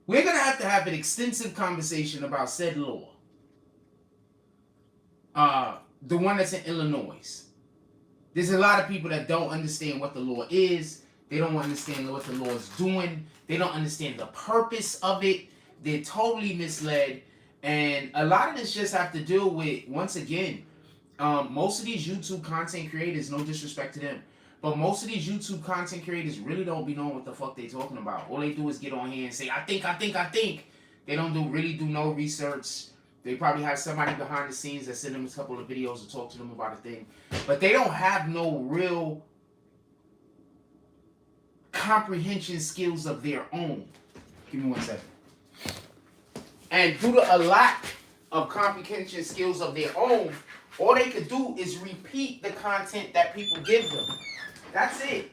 We're going to have an extensive conversation about said law. The one that's in Illinois. There's a lot of people that don't understand what the law is. They don't understand what the law is doing. They don't understand the purpose of it. They're totally misled. And a lot of this just have to do with, once again, most of these YouTube content creators, no disrespect to them, but most of these YouTube content creators really don't be knowing what the fuck they talking about. All they do is get on here and say, I think. They don't really do no research. They probably have somebody behind the scenes that send them a couple of videos to talk to them about a thing. But they don't have no real comprehension skills of their own. Give me 1 second. And due to a lack of comprehension skills of their own, all they could do is repeat the content that people give them. That's it.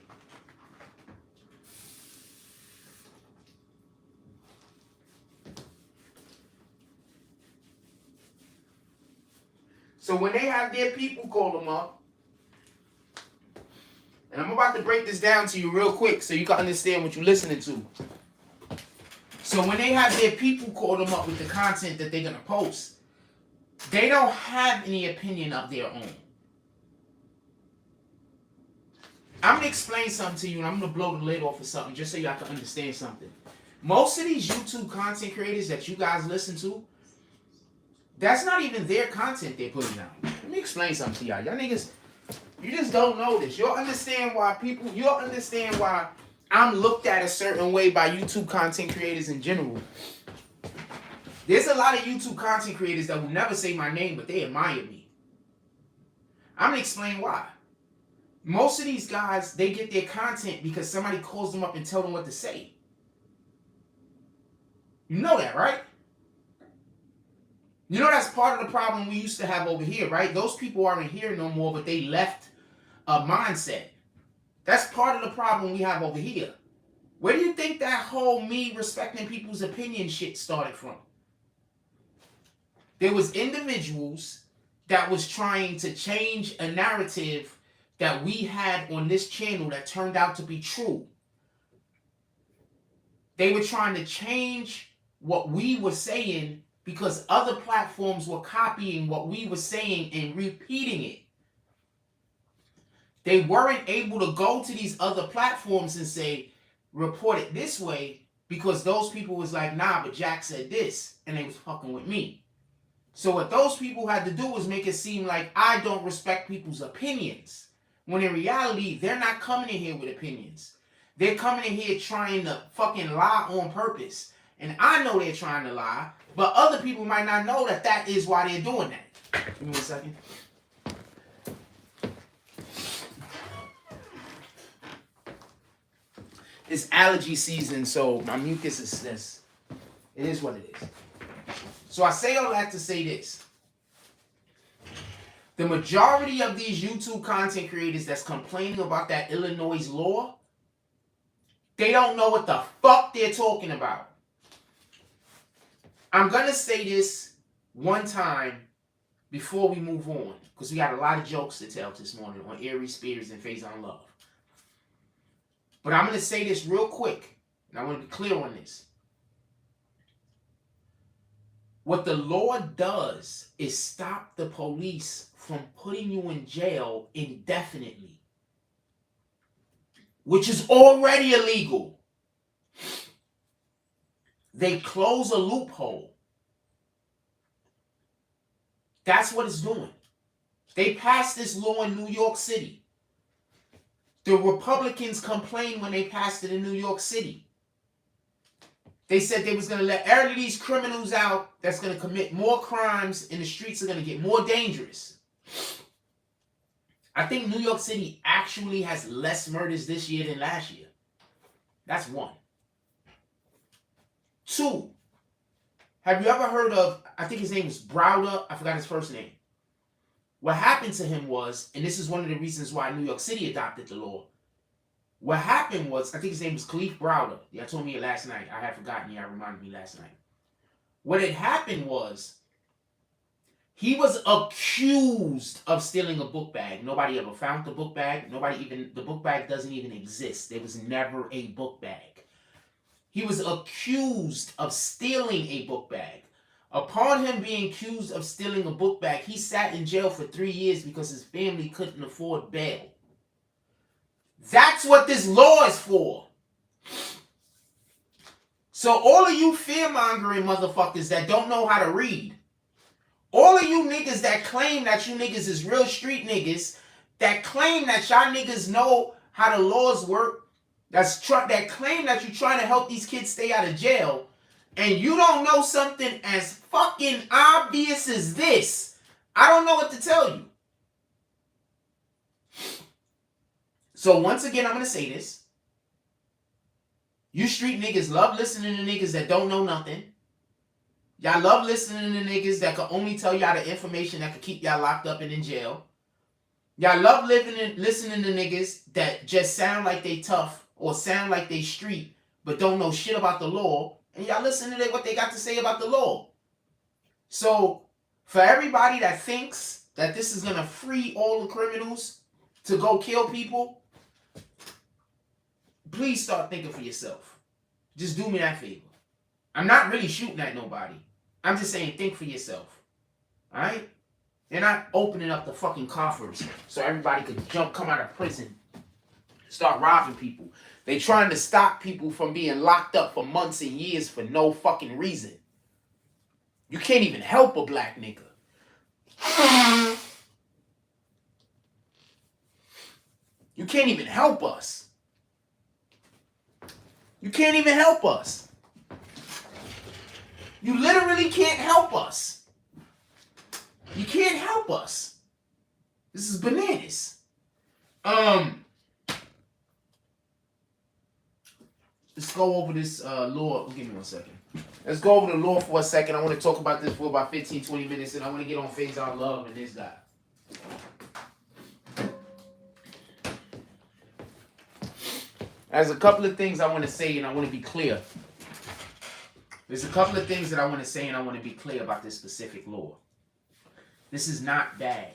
So when they have their people call them up, and I'm about to break this down to you real quick so you can understand what you're listening to. So when they have their people call them up with the content that they're going to post, they don't have any opinion of their own. I'm going to explain something to you, and I'm going to blow the lid off of something just so y'all can understand something. Most of these YouTube content creators that you guys listen to, that's not even their content they're putting out. Let me explain something to y'all. Y'all niggas, you just don't know this. You'll understand why I'm looked at a certain way by YouTube content creators in general. There's a lot of YouTube content creators that will never say my name, but they admire me. I'm going to explain why. Most of these guys, they get their content because somebody calls them up and tell them what to say. You know that, right? You know that's part of the problem we used to have over here, right? Those people aren't here no more, but they left a mindset. That's part of the problem we have over here. Where do you think that whole me respecting people's opinion shit started from? There was individuals that was trying to change a narrative that we had on this channel that turned out to be true. They were trying to change what we were saying because other platforms were copying what we were saying and repeating it. They weren't able to go to these other platforms and say, report it this way, because those people was like, nah, but Jack said this, and they was fucking with me. So what those people had to do was make it seem like I don't respect people's opinions, when in reality, they're not coming in here with opinions. They're coming in here trying to fucking lie on purpose. And I know they're trying to lie, but other people might not know that that is why they're doing that. Give me 1 second. It's allergy season, so my mucus is this. It is what it is. So I say all that to say this. The majority of these YouTube content creators that's complaining about that Illinois law, they don't know what the fuck they're talking about. I'm going to say this one time before we move on, because we got a lot of jokes to tell this morning on Aries Spears and Faizon Love. But I'm going to say this real quick, and I want to be clear on this. What the law does is stop the police from putting you in jail indefinitely, which is already illegal. They close a loophole. That's what it's doing. They passed this law in New York City. The Republicans complained when they passed it in New York City. They said they was going to let all of these criminals out that's going to commit more crimes and the streets are going to get more dangerous. I think New York City actually has less murders this year than last year. That's one. Two, have you ever heard of, I think his name is Browder, I forgot his first name. What happened to him was, and this is one of the reasons why New York City adopted the law. What happened was, I think his name was Khalif Browder. Y'all told me it last night. I had forgotten. Y'all reminded me last night. What had happened was, he was accused of stealing a book bag. Nobody ever found the book bag. The book bag doesn't even exist. There was never a book bag. He was accused of stealing a book bag. Upon him being accused of stealing a book bag, he sat in jail for 3 years because his family couldn't afford bail. That's what this law is for. So all of you fear-mongering motherfuckers that don't know how to read, all of you niggas that claim that you niggas is real street niggas, that claim that y'all niggas know how the laws work, that claim that you're trying to help these kids stay out of jail, and you don't know something as fucking obvious as this, I don't know what to tell you. So once again, I'm going to say this. You street niggas love listening to niggas that don't know nothing. Y'all love listening to niggas that can only tell y'all the information that could keep y'all locked up and in jail. Y'all love listening to niggas that just sound like they tough or sound like they street but don't know shit about the law. And y'all listen to what they got to say about the law. So for everybody that thinks that this is going to free all the criminals to go kill people, please start thinking for yourself. Just do me that favor. I'm not really shooting at nobody. I'm just saying think for yourself. Alright? They're not opening up the fucking coffers so everybody could come out of prison, start robbing people. They trying to stop people from being locked up for months and years for no fucking reason. You can't even help a black nigga. You can't even help us. You can't even help us. You literally can't help us. You can't help us. This is bananas. Let's go over this law. Give me 1 second. Let's go over the law for a second. I want to talk about this for about 15, 20 minutes, and I want to get on Faizon Love and this guy. There's a couple of things I want to say, and I want to be clear. There's a couple of things that I want to say, and I want to be clear about this specific law. This is not bad.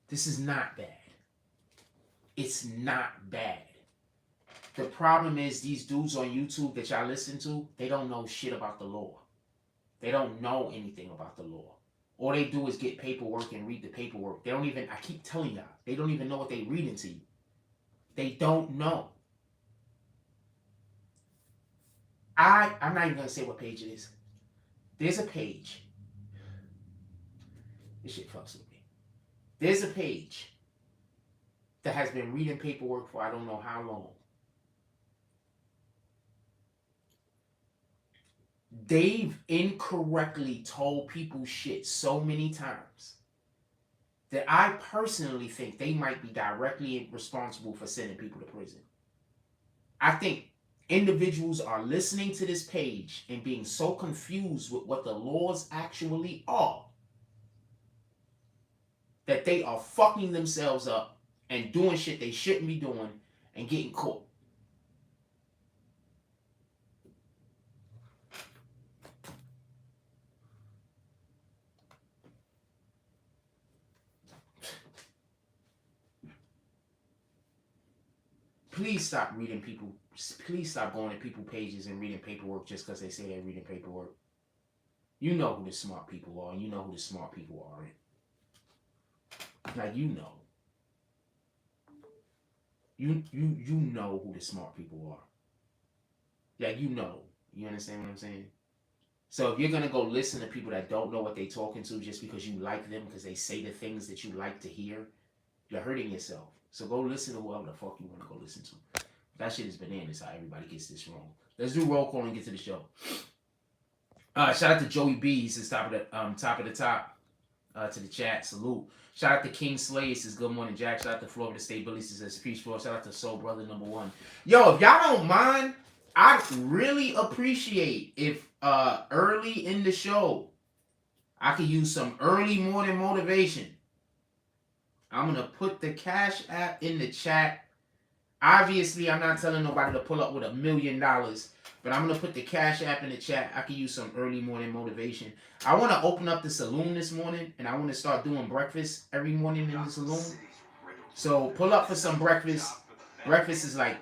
This is not bad. It's not bad. The problem is these dudes on YouTube that y'all listen to, they don't know shit about the law. They don't know anything about the law. All they do is get paperwork and read the paperwork. They don't even, I keep telling y'all, they don't even know what they reading to you. They don't know. I'm not even going to say what page it is. There's a page. This shit fucks with me. There's a page that has been reading paperwork for I don't know how long. They've incorrectly told people shit so many times that I personally think they might be directly responsible for sending people to prison. I think individuals are listening to this page and being so confused with what the laws actually are that they are fucking themselves up and doing shit they shouldn't be doing and getting caught. Please stop reading people. Please stop going to people's pages and reading paperwork just because they say they're reading paperwork. You know who the smart people are, and you know who the smart people aren't. Like, you know. You know who the smart people are. Yeah, you know. You understand what I'm saying? So if you're going to go listen to people that don't know what they're talking to just because you like them, because they say the things that you like to hear, you're hurting yourself. So go listen to whoever the fuck you want to go listen to. That shit is bananas how everybody gets this wrong. Let's do roll call and get to the show. Shout out to Joey B. He says top of the top to the chat. Salute. Shout out to King Slay. He says good morning, Jack. Shout out to Florida State Billy. He says peace, Florida. Shout out to Soul Brother #1. Yo, if y'all don't mind, I'd really appreciate if early in the show I could use some early morning motivation. I'm going to put the Cash App in the chat. Obviously, I'm not telling nobody to pull up with $1 million, but I'm going to put the Cash App in the chat. I could use some early morning motivation. I want to open up the saloon this morning, and I want to start doing breakfast every morning in the saloon. So pull up for some breakfast. Breakfast is like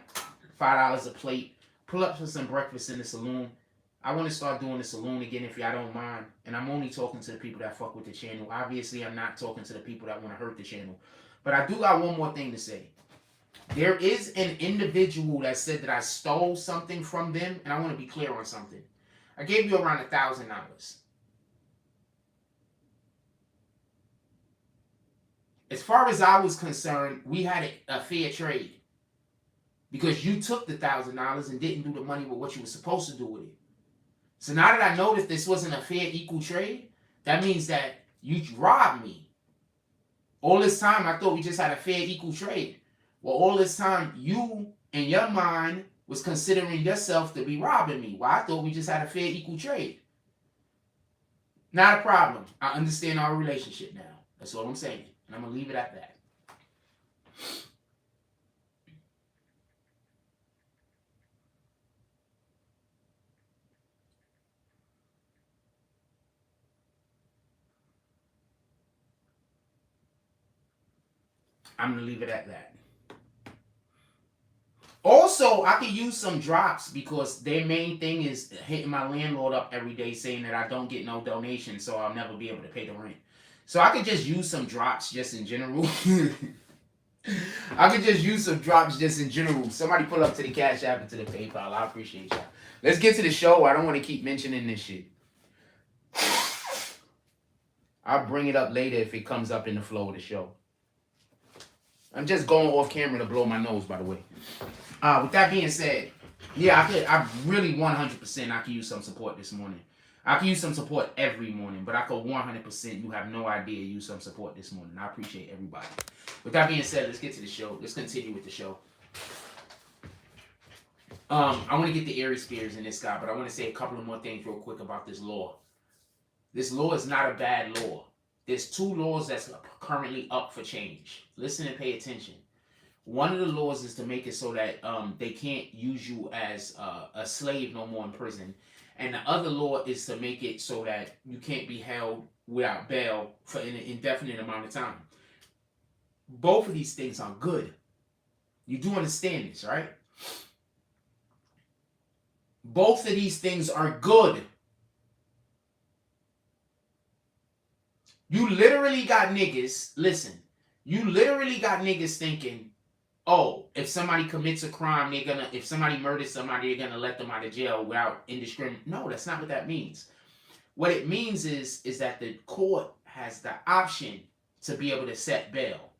$5 a plate. pull up for some breakfast in the saloon. I want to start doing the saloon again if y'all don't mind. And I'm only talking to the people that fuck with the channel. Obviously, I'm not talking to the people that want to hurt the channel. But I do got one more thing to say. There is an individual that said that I stole something from them. And I want to be clear on something. I gave you around $1,000. As far as I was concerned, we had a fair trade. Because you took the $1,000 and didn't do the money with what you were supposed to do with it. So now that I know that this wasn't a fair, equal trade, that means that you robbed me. All this time, I thought we just had a fair, equal trade. Well, all this time, you, in your mind, was considering yourself to be robbing me. Well, I thought we just had a fair, equal trade. Not a problem. I understand our relationship now. That's all I'm saying. And I'm going to leave it at that. I'm going to leave it at that. Also, I could use some drops because their main thing is hitting my landlord up every day saying that I don't get no donation, so I'll never be able to pay the rent. So I could just use some drops just in general. I could just use some drops just in general. Somebody pull up to the Cash App and to the PayPal. I appreciate y'all. Let's get to the show. I don't want to keep mentioning this shit. I'll bring it up later if it comes up in the flow of the show. I'm just going off camera to blow my nose, by the way. With that being said, yeah, I really 100% I could use some support this morning. I could use some support every morning, but I could 100%, you have no idea, use some support this morning. I appreciate everybody. With that being said, let's get to the show. Let's continue with the show. I want to get the Aries Spears in this guy, but I want to say a couple of more things real quick about this law. This law is not a bad law. There's 2 laws that's currently up for change. Listen and pay attention. One of the laws is to make it so that they can't use you as a slave no more in prison. And the other law is to make it so that you can't be held without bail for an indefinite amount of time. Both of these things are good. You do understand this, right? Both of these things are good. You literally got niggas, listen, you literally got niggas thinking, oh, if somebody commits a crime, if somebody murders somebody, they're gonna let them out of jail without indiscriminate. No, that's not what that means. What it means is that the court has the option to be able to set bail.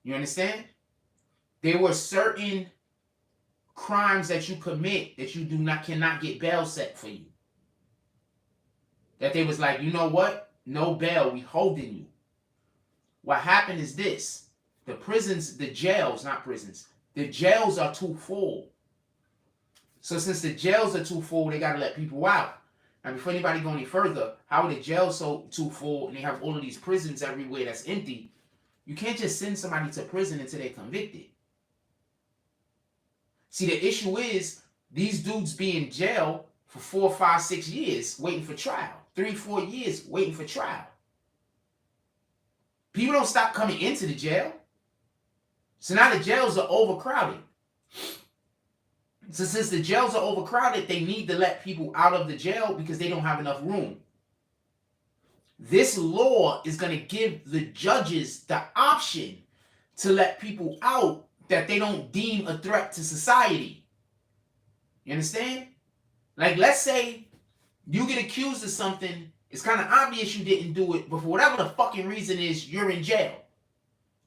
You understand? There were certain crimes that you commit that you cannot get bail set for you. That they was like, you know what? No bail, we holding you. What happened is this. The jails are too full. So since the jails are too full, they got to let people out. And before anybody go any further, how are the jails too full and they have all of these prisons everywhere that's empty? You can't just send somebody to prison until they're convicted. See, the issue is these dudes be in jail for 4, 5, 6 years waiting for trial. 3, 4 years waiting for trial. People don't stop coming into the jail. So now the jails are overcrowded. So since the jails are overcrowded, they need to let people out of the jail because they don't have enough room. This law is going to give the judges the option to let people out that they don't deem a threat to society. You understand? Like, let's say you get accused of something, it's kind of obvious you didn't do it, but for whatever the fucking reason is, you're in jail.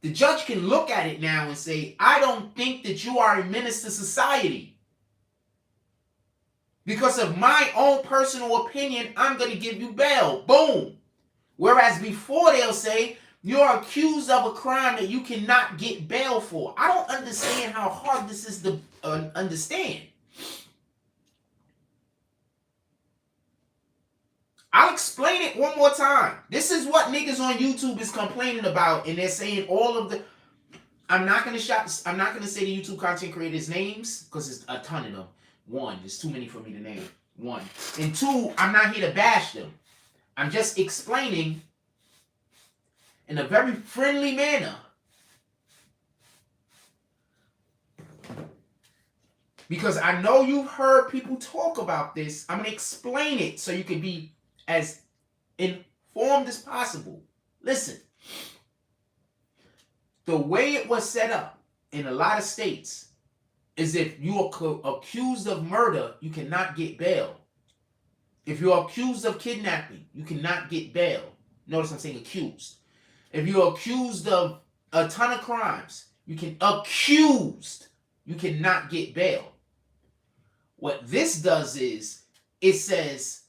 The judge can look at it now and say, I don't think that you are a menace to society. Because of my own personal opinion, I'm going to give you bail. Boom. Whereas before they'll say, you're accused of a crime that you cannot get bail for. I don't understand how hard this is to understand. I'll explain it one more time. This is what niggas on YouTube is complaining about, and they're saying all of the. I'm not gonna say the YouTube content creators' names because it's a ton of them. 1, it's too many for me to name. 1 and 2, I'm not here to bash them. I'm just explaining in a very friendly manner Because I know you've heard people talk about this. I'm going to explain it so you can be as informed as possible. Listen, the way it was set up in a lot of states is if you are accused of murder, you cannot get bail. If you're accused of kidnapping, you cannot get bail. Notice I'm saying accused. If you're accused of a ton of crimes, you cannot get bail. What this does is it says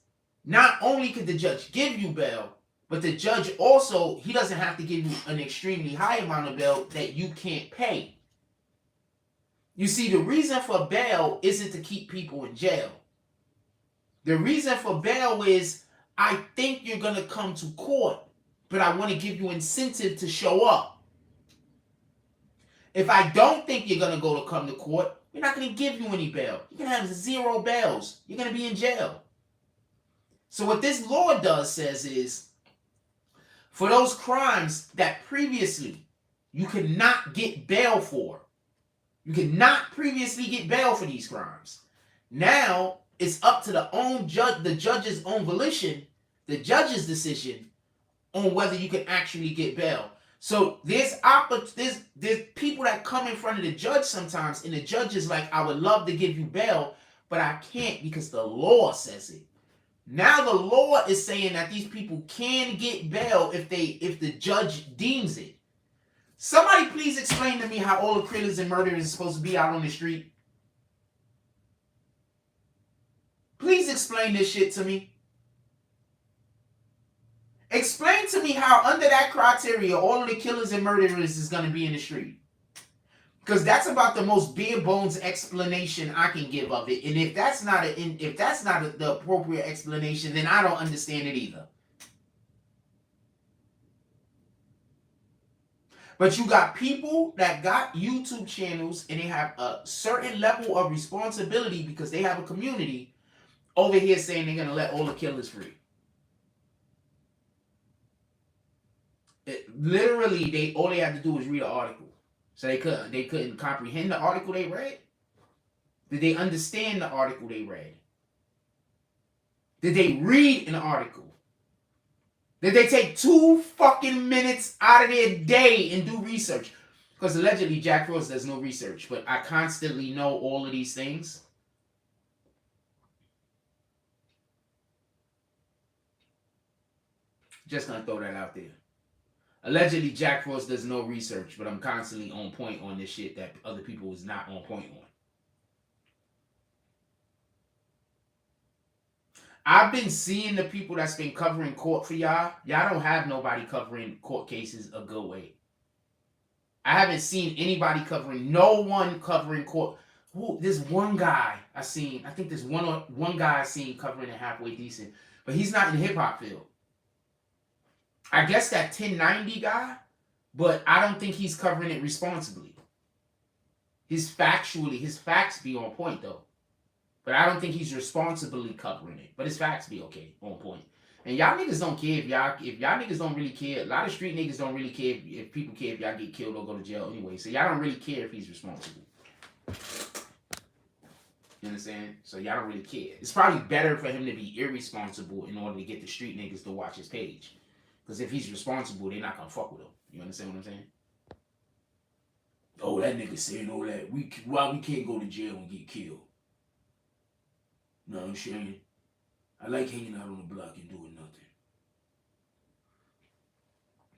not only could the judge give you bail, but the judge also, he doesn't have to give you an extremely high amount of bail that you can't pay. You see, the reason for bail isn't to keep people in jail. The reason for bail is, I think you're going to come to court, but I want to give you incentive to show up. If I don't think you're going to come to court, we're not going to give you any bail. You're going to have 0 bails. You're going to be in jail. So what this law says is, for those crimes that previously you could not get bail for, you could not previously get bail for these crimes. Now, it's up to the judge's own volition, the judge's decision on whether you can actually get bail. So there's people that come in front of the judge sometimes, and the judge is like, I would love to give you bail, but I can't because the law says it. Now the law is saying that these people can get bail if the judge deems it. Somebody please explain to me how all the killers and murderers are supposed to be out on the street. Please explain this shit to me. Explain to me how under that criteria all of the killers and murderers is going to be in the street. Because that's about the most bare bones explanation I can give of it. And if that's not the appropriate explanation, then I don't understand it either. But you got people that got YouTube channels and they have a certain level of responsibility because they have a community over here saying they're going to let all the killers free. Literally, all they had to do was read an article. So they couldn't comprehend the article they read? Did they understand the article they read? Did they read an article? Did they take 2 fucking minutes out of their day and do research? Because allegedly Jack Frost does no research, but I constantly know all of these things. Just gonna throw that out there. Allegedly Jack Frost does no research, but I'm constantly on point on this shit that other people is not on point on. I've been seeing the people that's been covering court for y'all. Y'all don't have nobody covering court cases a good way. I haven't seen anybody covering, no one covering court. This one guy I seen, I think there's one guy I seen covering it halfway decent, but he's not in the hip hop field. I guess that 1090 guy, but I don't think he's covering it responsibly. His facts be on point though. But I don't think he's responsibly covering it. But his facts be okay, on point. And y'all niggas don't care if y'all niggas don't really care. A lot of street niggas don't really care if people care if y'all get killed or go to jail anyway. So y'all don't really care if he's responsible. You understand? So y'all don't really care. It's probably better for him to be irresponsible in order to get the street niggas to watch his page. Because if he's responsible, they're not gonna fuck with him. You understand what I'm saying? Oh, that nigga saying all that. Why we can't go to jail and get killed? No, I'm saying, I like hanging out on the block and doing nothing.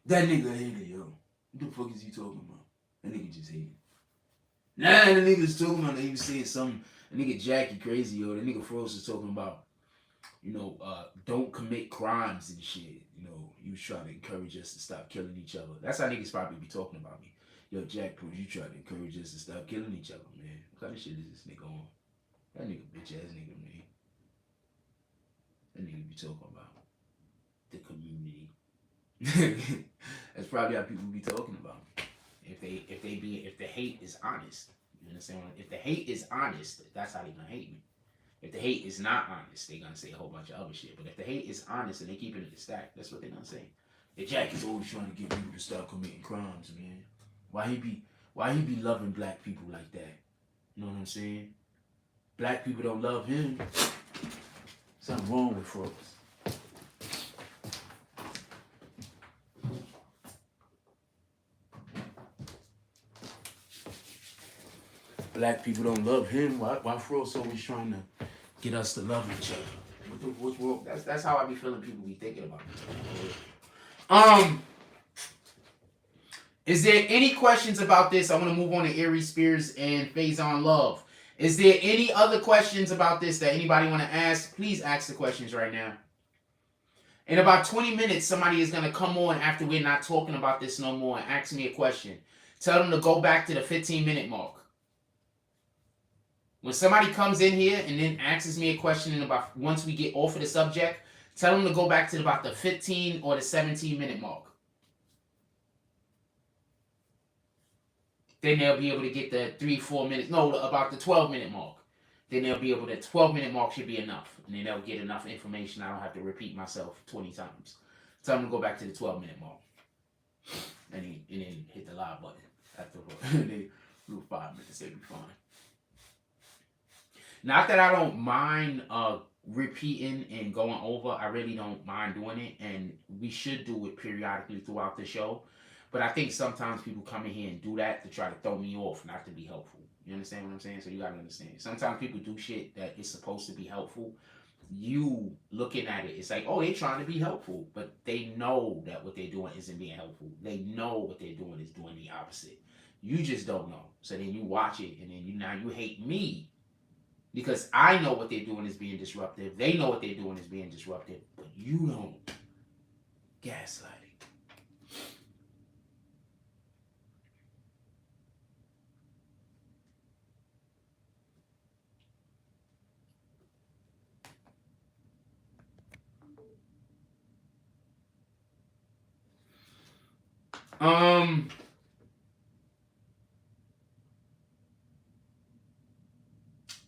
That nigga hater, yo. What the fuck is he talking about? That nigga just hating. Nah, the nigga's talking about, he was saying something. The nigga Jackie crazy, yo. The nigga Frost is talking about, don't commit crimes and shit. You was trying to encourage us to stop killing each other. That's how niggas probably be talking about me. Yo, Jack, you trying to encourage us to stop killing each other, man. What kind of shit is this nigga on? That nigga bitch ass nigga, man. That nigga be talking about the community. That's probably how people be talking about. If the hate is honest. You understand? If the hate is honest, that's how they gonna hate me. If the hate is not honest, they gonna say a whole bunch of other shit. But if the hate is honest and they keep it in the stack, that's what they gonna say. The Jack is always trying to get people to stop committing crimes, man. Why he be loving black people like that? You know what I'm saying? Black people don't love him. Something wrong with Froze. Black people don't love him. Why Froze always trying to get us to love each other? What's wrong? That's how I be feeling people be thinking about me. Is there any questions about this? I want to move on to Aries Spears and Faizon Love. Is there any other questions about this that anybody want to ask? Please ask the questions right now. In about 20 minutes, somebody is going to come on after we're not talking about this no more and ask me a question. Tell them to go back to the 15-minute mark. When somebody comes in here and then asks me a question in about once we get off of the subject, tell them to go back to about the 15 or the 17-minute mark. Then they'll be able to get the 3-4 minutes. No, about the 12-minute mark. Then they'll be able to, 12-minute mark should be enough. And then they'll get enough information. I don't have to repeat myself 20 times. Tell them to go back to the 12-minute mark. And then hit the live button. After they do 5 minutes, they'll be fine. Not that I don't mind repeating and going over. I really don't mind doing it. And we should do it periodically throughout the show. But I think sometimes people come in here and do that to try to throw me off, not to be helpful. You understand what I'm saying? So you got to understand. Sometimes people do shit that is supposed to be helpful. You looking at it, it's like, oh, they're trying to be helpful. But they know that what they're doing isn't being helpful. They know what they're doing is doing the opposite. You just don't know. So then you watch it, and then you hate me because I know what they're doing is being disruptive. They know what they're doing is being disruptive. But you don't. Gaslighting.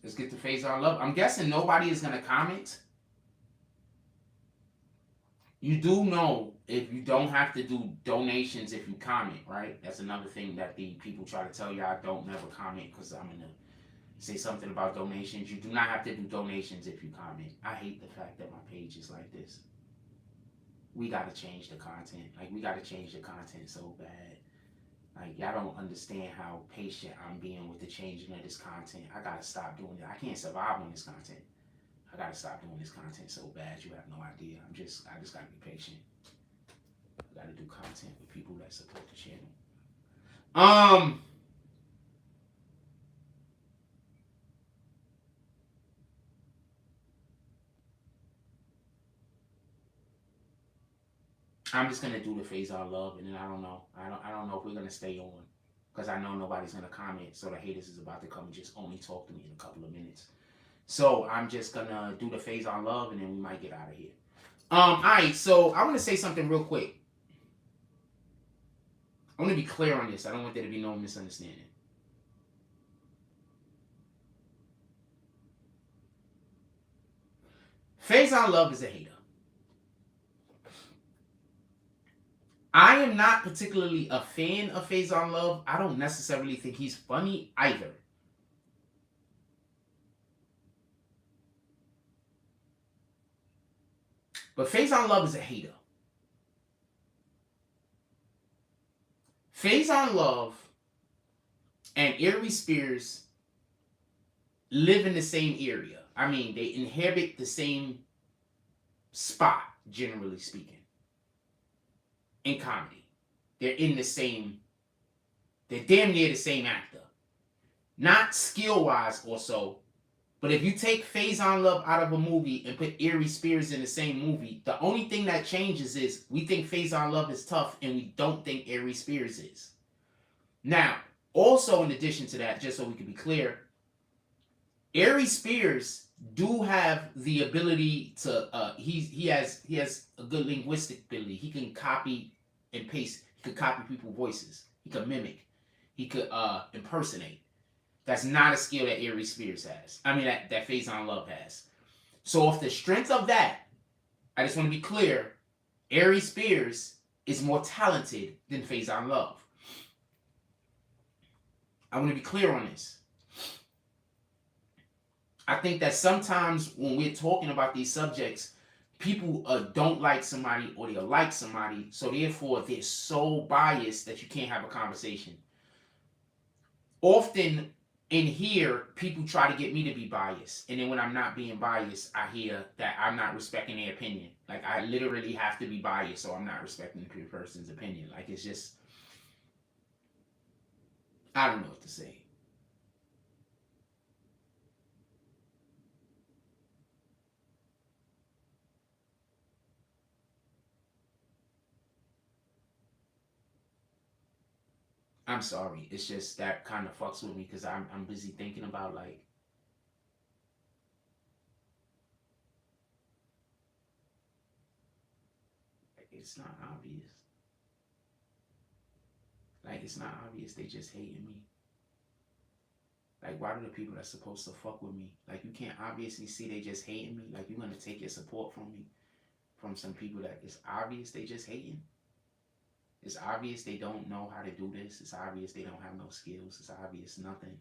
Let's get to Faizon Love. I'm guessing nobody is gonna comment. You do know if you don't have to do donations if you comment, right? That's another thing that the people try to tell you. I don't never comment because I'm gonna say something about donations. You do not have to do donations if you comment. I hate the fact that my page is like this. We gotta change the content. Like, we gotta change the content so bad. Like, y'all don't understand how patient I'm being with the changing of this content. I gotta stop doing it. I can't survive on this content. I gotta stop doing this content so bad. You have no idea. I just gotta be patient. I gotta do content with people that support the channel. I'm just gonna do the Faizon Love, and then I don't know. I don't know if we're gonna stay on, because I know nobody's gonna comment. So the haters is about to come and just only talk to me in a couple of minutes. So I'm just gonna do the Faizon Love, and then we might get out of here. All right. So I want to say something real quick. I want to be clear on this. I don't want there to be no misunderstanding. Faizon Love is a hater. I am not particularly a fan of Faizon Love. I don't necessarily think he's funny either. But Faizon Love is a hater. Faizon Love and Aries Spears live in the same area. I mean, they inhabit the same spot, generally speaking. In comedy, they're in the same, they're damn near the same actor. Not skill-wise or so, but if you take Faizon Love out of a movie and put Aries Spears in the same movie, the only thing that changes is we think Faizon Love is tough and we don't think Aries Spears is. Now, also in addition to that, just so we can be clear, Aries Spears do have the ability to he has a good linguistic ability. He can copy and paste. He could copy people's voices. He could mimic. He could impersonate. That's not a skill that Aries Spears has. I mean that Faizon Love has. So off the strength of that, I just want to be clear, Aries Spears is more talented than Faizon Love. I want to be clear on this. I think that sometimes when we're talking about these subjects, people don't like somebody or they'll like somebody, so therefore they're so biased that you can't have a conversation. Often in here, people try to get me to be biased, and then when I'm not being biased, I hear that I'm not respecting their opinion. Like, I literally have to be biased, so I'm not respecting the person's opinion. Like, it's just, I don't know what to say. I'm sorry. It's just that kind of fucks with me because I'm busy thinking about like it's not obvious. Like, it's not obvious. They just hating me. Like, why do the people that's supposed to fuck with me? Like, you can't obviously see they just hating me. Like, you're gonna take your support from me from some people that it's obvious they just hating. It's obvious they don't know how to do this. It's obvious they don't have no skills. It's obvious nothing.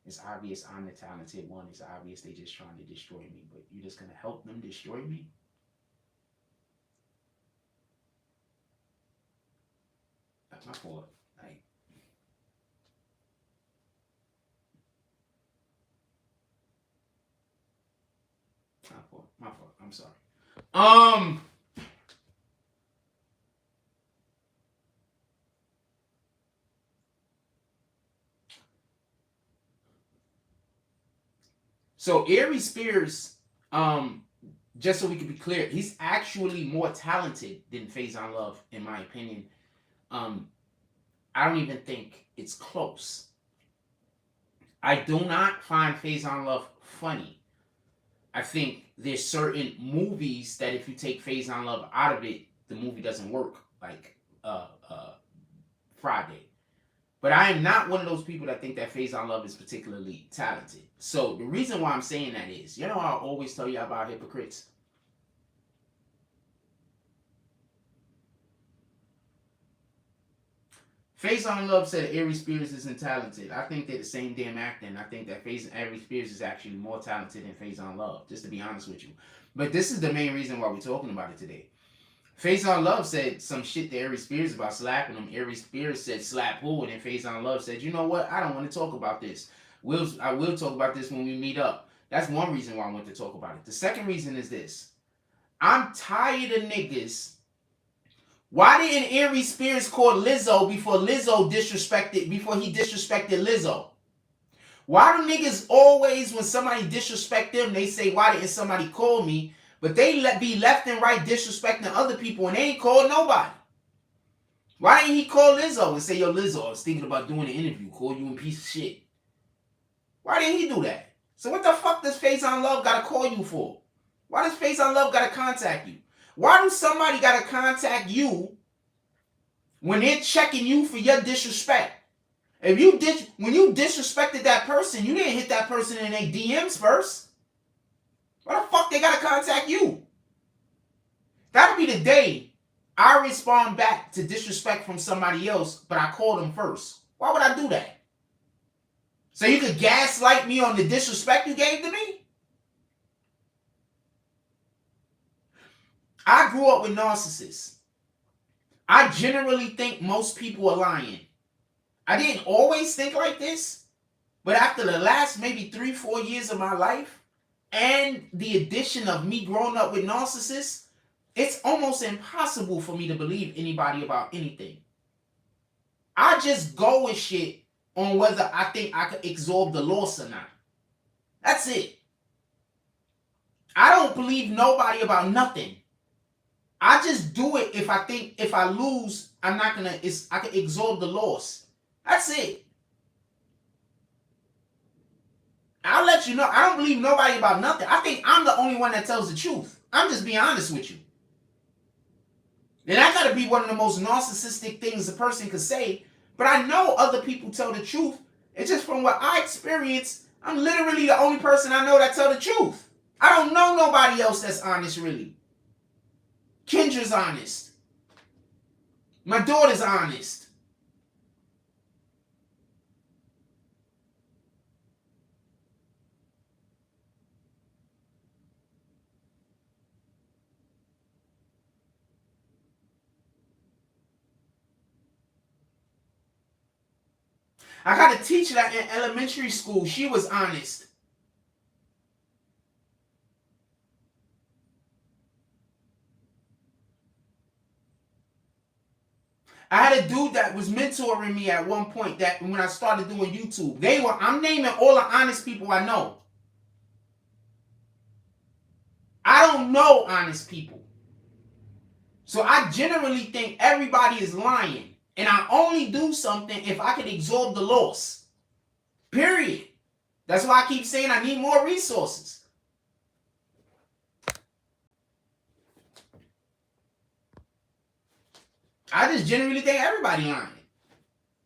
It's obvious I'm the talented one. It's obvious they just trying to destroy me. But you're just gonna help them destroy me? That's my fault. Like, my fault. My fault. I'm sorry. So Aries Spears, just so we can be clear, he's actually more talented than Faizon Love, in my opinion. I don't even think it's close. I do not find Faizon Love funny. I think there's certain movies that if you take Faizon Love out of it, the movie doesn't work. Like Friday. But I am not one of those people that think that Faizon Love is particularly talented. So the reason why I'm saying that is, you know how I always tell you about hypocrites? Faizon Love said Aries Spears isn't talented. I think they're the same damn actor, and I think that Aries Spears is actually more talented than Faizon Love, just to be honest with you. But this is the main reason why we're talking about it today. Faizon Love said some shit to Aries Spears about slapping him. Aries Spears said slap who, and then Faizon Love said, you know what? I don't want to talk about this. I will talk about this when we meet up. That's one reason why I want to talk about it. The second reason is this. I'm tired of niggas. Why didn't Aries Spears call Lizzo before he disrespected Lizzo? Why do niggas always, when somebody disrespect them, they say, why didn't somebody call me? But they be left and right disrespecting other people and they ain't called nobody. Why didn't he call Lizzo and say, yo, Lizzo, I was thinking about doing an interview, call you a piece of shit? Why didn't he do that? So what the fuck does Faizon Love gotta call you for? Why does Faizon Love gotta contact you? Why do somebody gotta contact you when they're checking you for your disrespect? When you disrespected that person, you didn't hit that person in their DMs first. Why the fuck they gotta contact you? That'll be the day I respond back to disrespect from somebody else, but I called them first. Why would I do that? So you could gaslight me on the disrespect you gave to me? I grew up with narcissists. I generally think most people are lying. I didn't always think like this, but after the last maybe 3-4 years of my life and the addition of me growing up with narcissists, it's almost impossible for me to believe anybody about anything. I just go with shit on whether I think I could absorb the loss or not. That's it. I don't believe nobody about nothing. I just do it if I think if I lose, I can absorb the loss. That's it. I'll let you know. I don't believe nobody about nothing. I think I'm the only one that tells the truth. I'm just being honest with you. And that gotta be one of the most narcissistic things a person could say. But I know other people tell the truth. It's just from what I experience, I'm literally the only person I know that tell the truth. I don't know nobody else that's honest, really. Kendra's honest. My daughter's honest. I got a teacher that in elementary school, she was honest. I had a dude that was mentoring me at one point that when I started doing YouTube, I'm naming all the honest people I know. I don't know honest people. So I generally think everybody is lying. And I only do something if I can absorb the loss. Period. That's why I keep saying I need more resources. I just generally think everybody lying.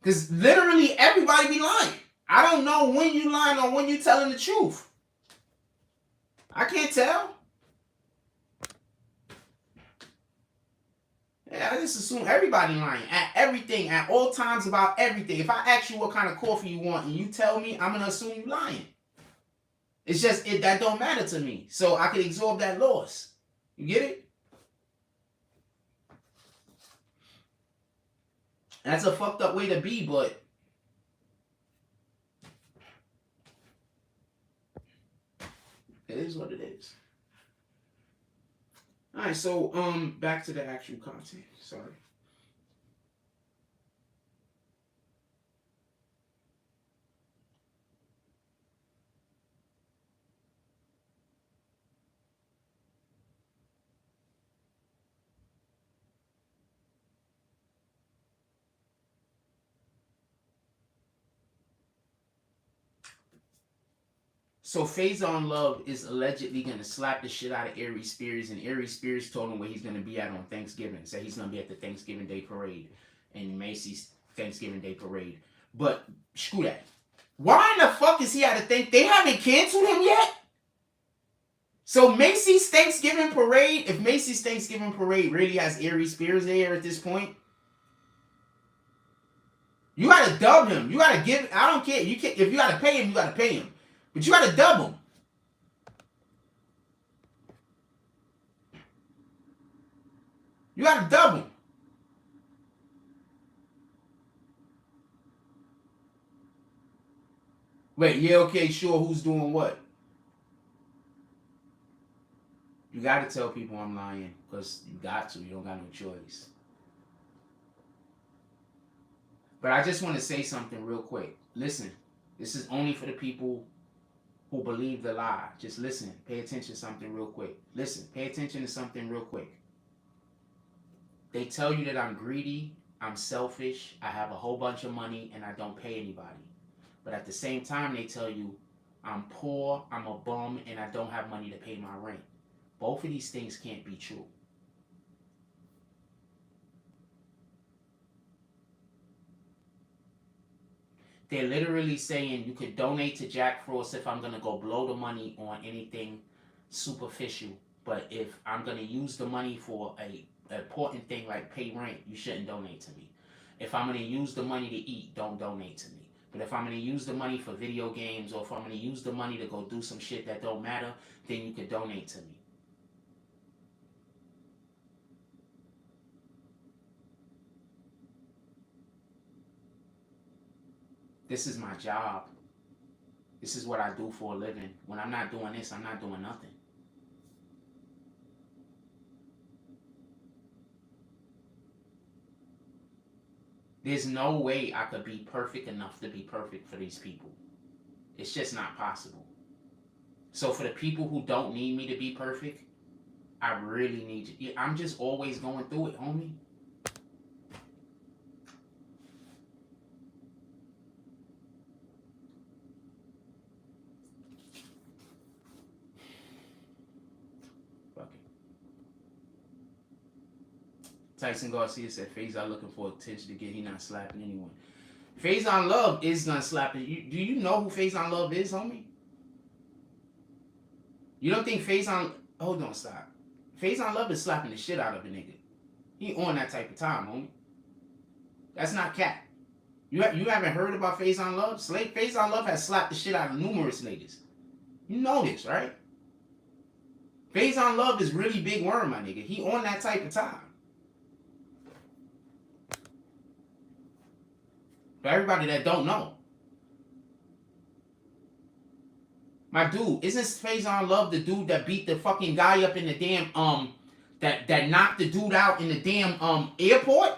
Because literally everybody be lying. I don't know when you lying or when you telling the truth. I can't tell. Yeah, I just assume everybody lying at everything, at all times, about everything. If I ask you what kind of coffee you want and you tell me, I'm going to assume you lying. It's just, that don't matter to me. So I can absorb that loss. You get it? That's a fucked up way to be, but it is what it is. Alright, so back to the actual content. Sorry. So Faizon Love is allegedly going to slap the shit out of Aries Spears, and Aries Spears told him where he's going to be at on Thanksgiving. Said he's going to be at the Thanksgiving Day Parade in Macy's Thanksgiving Day Parade. But screw that. Why in the fuck is he at a thing? They haven't canceled him yet? So Macy's Thanksgiving Parade, if Macy's Thanksgiving Parade really has Aries Spears there at this point, you got to dub him. You got to give, I don't care. You can't, if you got to pay him, you got to pay him. But you got to dub him. You got to dub him. Wait, yeah, okay, sure. Who's doing what? You got to tell people I'm lying because you got to. You don't got no choice. But I just want to say something real quick. Listen, this is only for the people who believe the lie. Just listen. Pay attention to something real quick. Listen. Pay attention to something real quick. They tell you that I'm greedy, I'm selfish, I have a whole bunch of money, and I don't pay anybody. But at the same time, they tell you I'm poor, I'm a bum, and I don't have money to pay my rent. Both of these things can't be true. They're literally saying you could donate to Jack Frost if I'm going to go blow the money on anything superficial. But if I'm going to use the money for a important thing like pay rent, you shouldn't donate to me. If I'm going to use the money to eat, don't donate to me. But if I'm going to use the money for video games, or if I'm going to use the money to go do some shit that don't matter, then you could donate to me. This is my job. This is what I do for a living. When I'm not doing this, I'm not doing nothing. There's no way I could be perfect enough to be perfect for these people. It's just not possible. So for the people who don't need me to be perfect, I really need you. I'm just always going through it, homie. Tyson Garcia said, Faizon looking for attention again. He not slapping anyone. Faizon Love is not slapping. Do you know who Faizon Love is, homie? You don't think Faizon... Hold on, stop. Faizon Love is slapping the shit out of a nigga. He on that type of time, homie. That's not cat. You haven't heard about Faizon Love? Faizon Love has slapped the shit out of numerous niggas. You know this, right? Faizon Love is really big worm, my nigga. He on that type of time. For everybody that don't know, My dude, isn't Faizon Love the dude that beat the fucking guy up in the damn that knocked the dude out in the damn airport?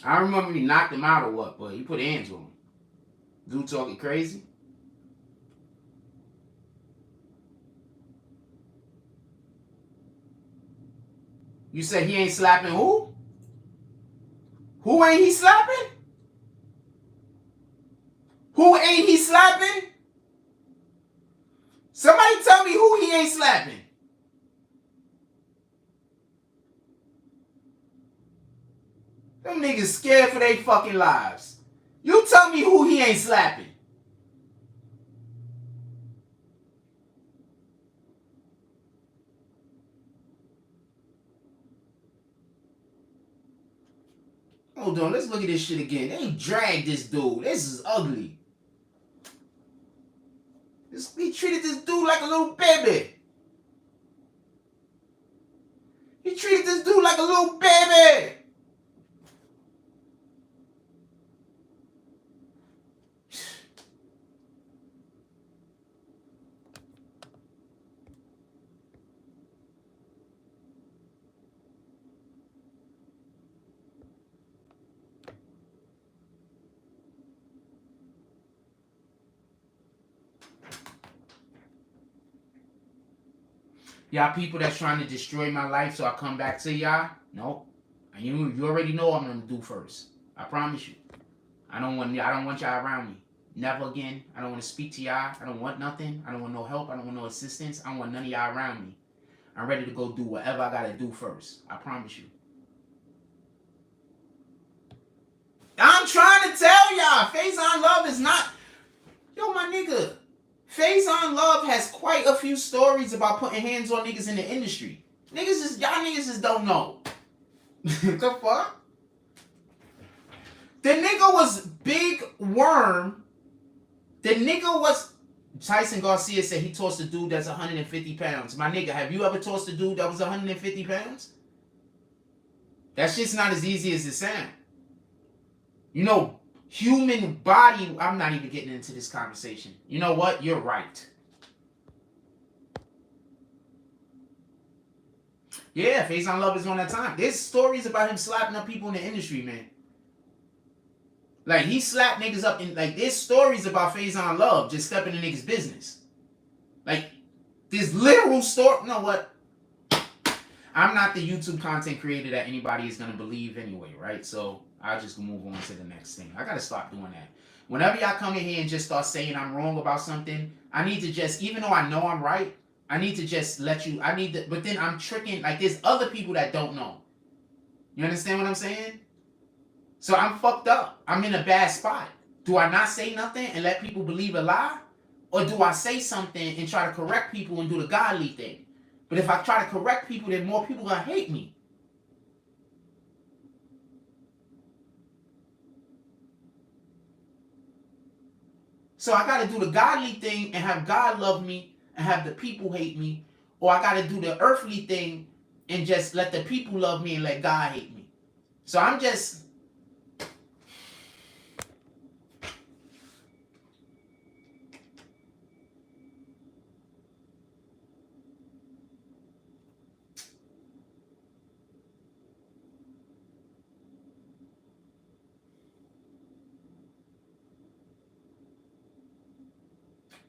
I remember he knocked him out or what, but he put hands on him. Dude talking crazy. You said he ain't slapping who? Who ain't he slapping? Who ain't he slapping? Somebody tell me who he ain't slapping. Them niggas scared for their fucking lives. You tell me who he ain't slapping. Hold on, let's look at this shit again. They dragged this dude. This is ugly. He treated this dude like a little baby. He treated this dude like a little baby. Y'all people that's trying to destroy my life so I come back to y'all? Nope. And you already know what I'm gonna do first. I promise you. I don't want y'all around me. Never again. I don't want to speak to y'all. I don't want nothing. I don't want no help. I don't want no assistance. I don't want none of y'all around me. I'm ready to go do whatever I gotta do first. I promise you. I'm trying to tell y'all, Faizon Love is not. Yo, my nigga. Faizon Love has quite a few stories about putting hands on niggas in the industry. Y'all niggas just don't know. The fuck? The nigga was Big Worm. The nigga was. Tyson Garcia said he tossed a dude that's 150 pounds. My nigga, have you ever tossed a dude that was 150 pounds? That shit's not as easy as it sounds. You know, human body. I'm not even getting into this conversation. You know what? You're right. Yeah, Faizon Love is on that time. There's stories about him slapping up people in the industry, man. Like, he slapped niggas up in, like, there's stories about Faizon Love just stepping in niggas' business. Like, there's literal story. You know what? I'm not the YouTube content creator that anybody is going to believe anyway, right? So, I'll just move on to the next thing. I got to stop doing that. Whenever y'all come in here and just start saying I'm wrong about something, I need to just, even though I know I'm right, I need to just let you, but then I'm tricking, like, there's other people that don't know. You understand what I'm saying? So I'm fucked up. I'm in a bad spot. Do I not say nothing and let people believe a lie? Or do I say something and try to correct people and do the godly thing? But if I try to correct people, then more people gonna hate me. So I gotta do the godly thing and have God love me and have the people hate me. Or I gotta do the earthly thing and just let the people love me and let God hate me. So I'm just...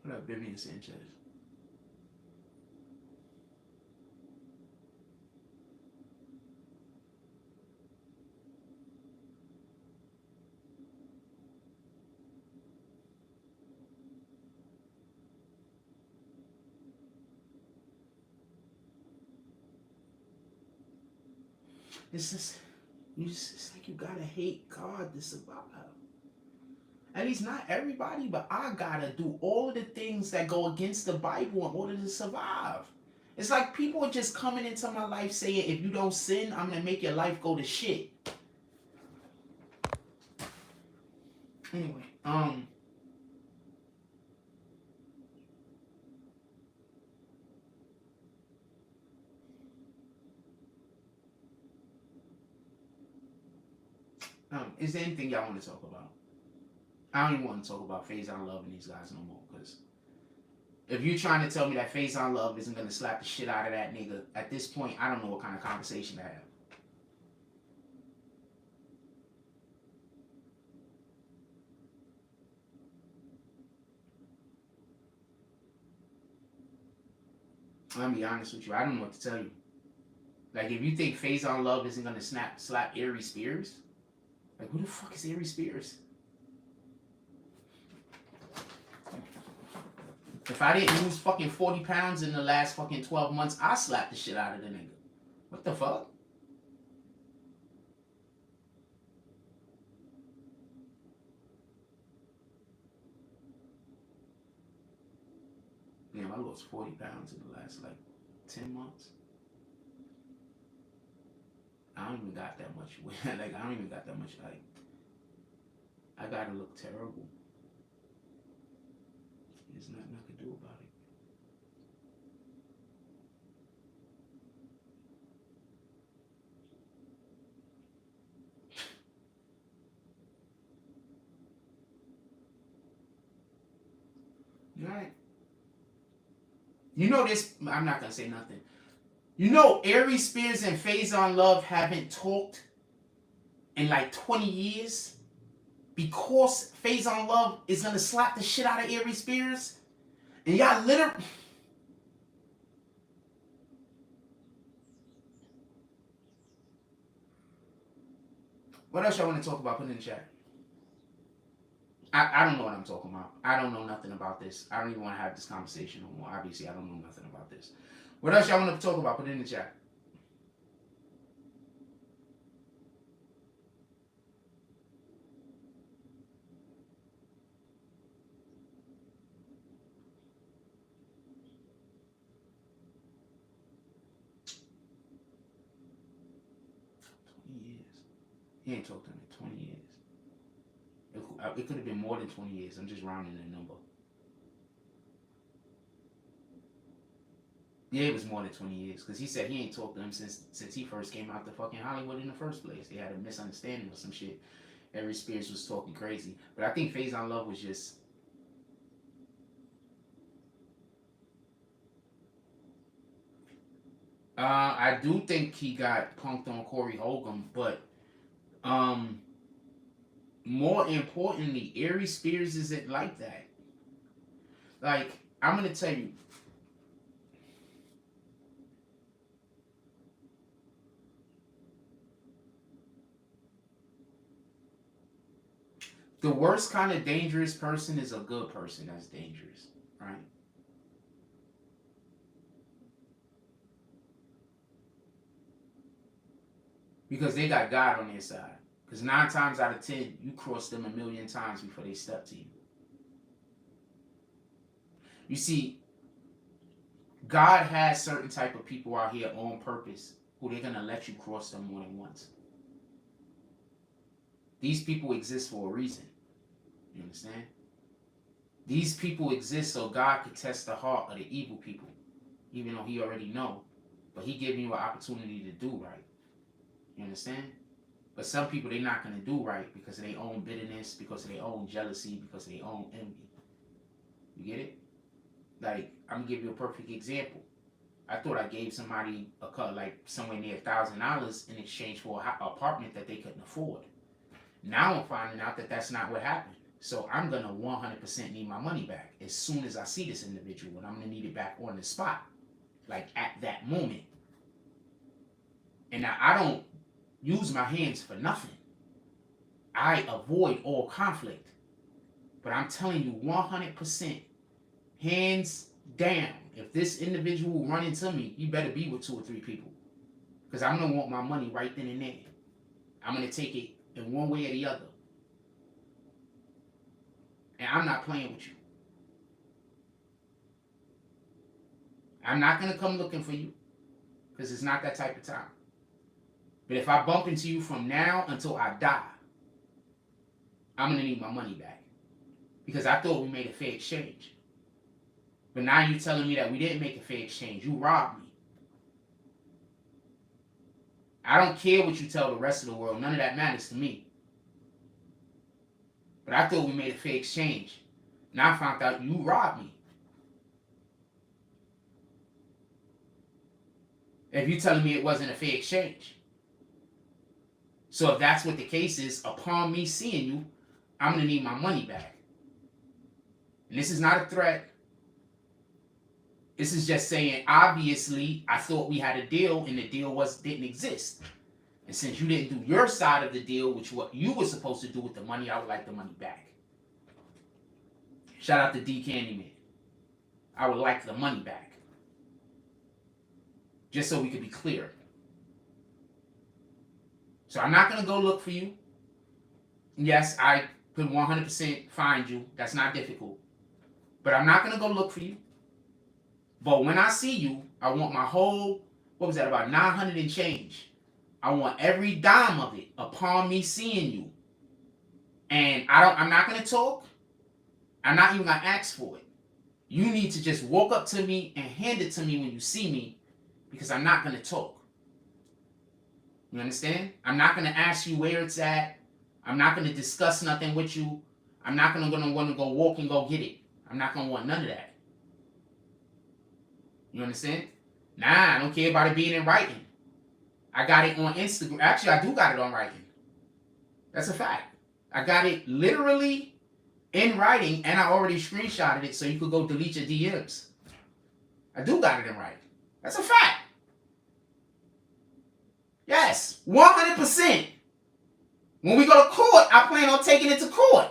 What up, Vivian Sanchez? It's just, it's like you gotta hate God to survive. At least not everybody, but I gotta do all of the things that go against the Bible in order to survive. It's like people are just coming into my life saying, if you don't sin, I'm gonna make your life go to shit. Anyway, is there anything y'all want to talk about? I don't even want to talk about Faizon Love and these guys no more, because if you're trying to tell me that Faizon Love isn't going to slap the shit out of that nigga, at this point, I don't know what kind of conversation to have. I'm going to be honest with you. I don't know what to tell you. Like, if you think Faizon Love isn't going to slap Aries Spears, like, who the fuck is Aries Spears? If I didn't lose fucking 40 pounds in the last fucking 12 months, I slapped the shit out of the nigga. What the fuck? Damn, I lost 40 pounds in the last, like, 10 months. I don't even got that much weight. Like, I don't even got that much, like, I gotta look terrible. There's nothing I can do about it. Alright. You know this, I'm not gonna say nothing. You know Aries Spears and Faizon Love haven't talked in like 20 years because Faizon Love is gonna slap the shit out of Aries Spears? And y'all literally... What else y'all want to talk about? Put it in the chat. I don't know what I'm talking about. I don't know nothing about this. I don't even want to have this conversation no more. Obviously, I don't know nothing about this. What else y'all want to talk about? Put it in the chat. He ain't talked to me in 20 years. It could have been more than 20 years. I'm just rounding the number. Yeah, it was more than 20 years. Because he said he ain't talked to him since he first came out to fucking Hollywood in the first place. They had a misunderstanding or some shit. Aries Spears was talking crazy. But I think Faizon Love was just... I do think he got punked on Corey Holcomb, but more importantly, Aries Spears isn't like that. Like, I'm gonna tell you, the worst kind of dangerous person is a good person that's dangerous, right? Because they got God on their side. Because 9 times out of 10, you cross them a million times before they step to you. You see, God has certain type of people out here on purpose who they're going to let you cross them more than once. These people exist for a reason. You understand? These people exist so God could test the heart of the evil people. Even though he already know. But he giving you an opportunity to do right. You understand? But some people, they're not going to do right because of their own bitterness, because of their own jealousy, because of their own envy. You get it? Like, I'm going to give you a perfect example. I thought I gave somebody like somewhere near $1,000 in exchange for an apartment that they couldn't afford. Now I'm finding out that that's not what happened. So I'm going to 100% need my money back as soon as I see this individual, and I'm going to need it back on the spot. Like, at that moment. And now I don't use my hands for nothing. I avoid all conflict. But I'm telling you 100%, hands down, if this individual run into me, you better be with 2 or 3 people. Because I'm going to want my money right then and there. I'm going to take it in one way or the other. And I'm not playing with you. I'm not going to come looking for you. Because it's not that type of time. But if I bump into you from now until I die, I'm going to need my money back. Because I thought we made a fair exchange. But now you're telling me that we didn't make a fair exchange. You robbed me. I don't care what you tell the rest of the world. None of that matters to me. But I thought we made a fair exchange. Now I found out you robbed me. If you're telling me it wasn't a fair exchange. So if that's what the case is, upon me seeing you, I'm going to need my money back. And this is not a threat. This is just saying, obviously, I thought we had a deal and the deal didn't exist. And since you didn't do your side of the deal, which what you were supposed to do with the money, I would like the money back. Shout out to D Candyman. I would like the money back. Just so we could be clear. So I'm not going to go look for you. Yes, I could 100% find you. That's not difficult. But I'm not going to go look for you. But when I see you, I want my whole, what was that, about 900 and change. I want every dime of it upon me seeing you. And I'm not going to talk. I'm not even going to ask for it. You need to just walk up to me and hand it to me when you see me, because I'm not going to talk. You understand? I'm not going to ask you where it's at. I'm not going to discuss nothing with you. I'm not going to want to go walk and go get it. I'm not going to want none of that. You understand? Nah, I don't care about it being in writing. I got it on Instagram. Actually, I do got it on writing. That's a fact. I got it literally in writing, and I already screenshotted it so you could go delete your DMs. I do got it in writing. That's a fact. Yes, 100%. When we go to court, I plan on taking it to court.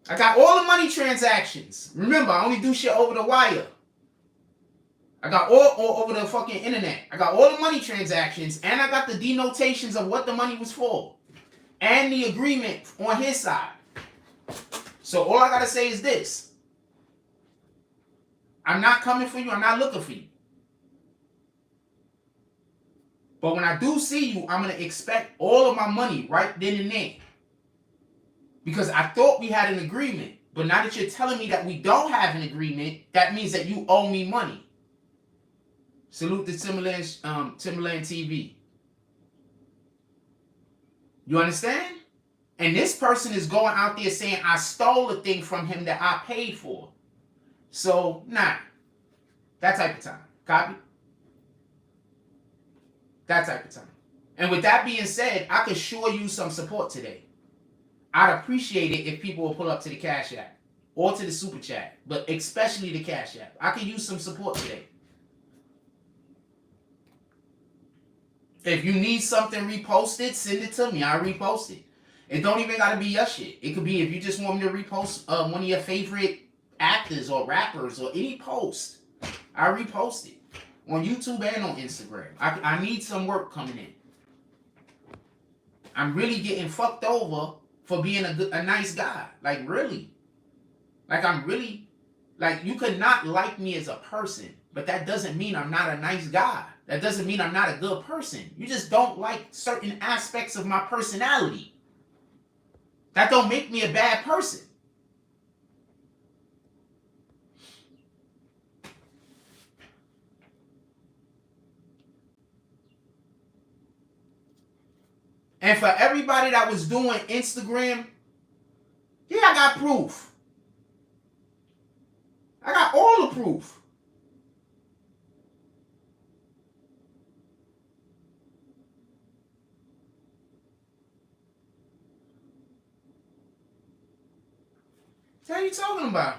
I got all the money transactions. Remember, I only do shit over the wire. I got all over the fucking internet. I got all the money transactions, and I got the denotations of what the money was for. And the agreement on his side. So all I gotta say is this. I'm not coming for you. I'm not looking for you. But when I do see you, I'm going to expect all of my money right then and there. Because I thought we had an agreement. But now that you're telling me that we don't have an agreement, that means that you owe me money. Salute to Timberland TV. You understand? And this person is going out there saying I stole a thing from him that I paid for. So, nah. That type of time. Copy? That type of time. And with that being said, I could sure use some support today. I'd appreciate it if people will pull up to the Cash App or to the Super Chat, but especially the Cash App. I could use some support today. If you need something reposted, send it to me. I'll repost it. It don't even got to be your shit. It could be if you just want me to repost one of your favorite actors or rappers or any post. I repost it on YouTube and on Instagram. I need some work coming in. I'm really getting fucked over for being a nice guy. Like, really. Like, I'm really... Like, you could not like me as a person, but that doesn't mean I'm not a nice guy. That doesn't mean I'm not a good person. You just don't like certain aspects of my personality. That don't make me a bad person. And for everybody that was doing Instagram, yeah, I got proof. I got all the proof. What are you talking about?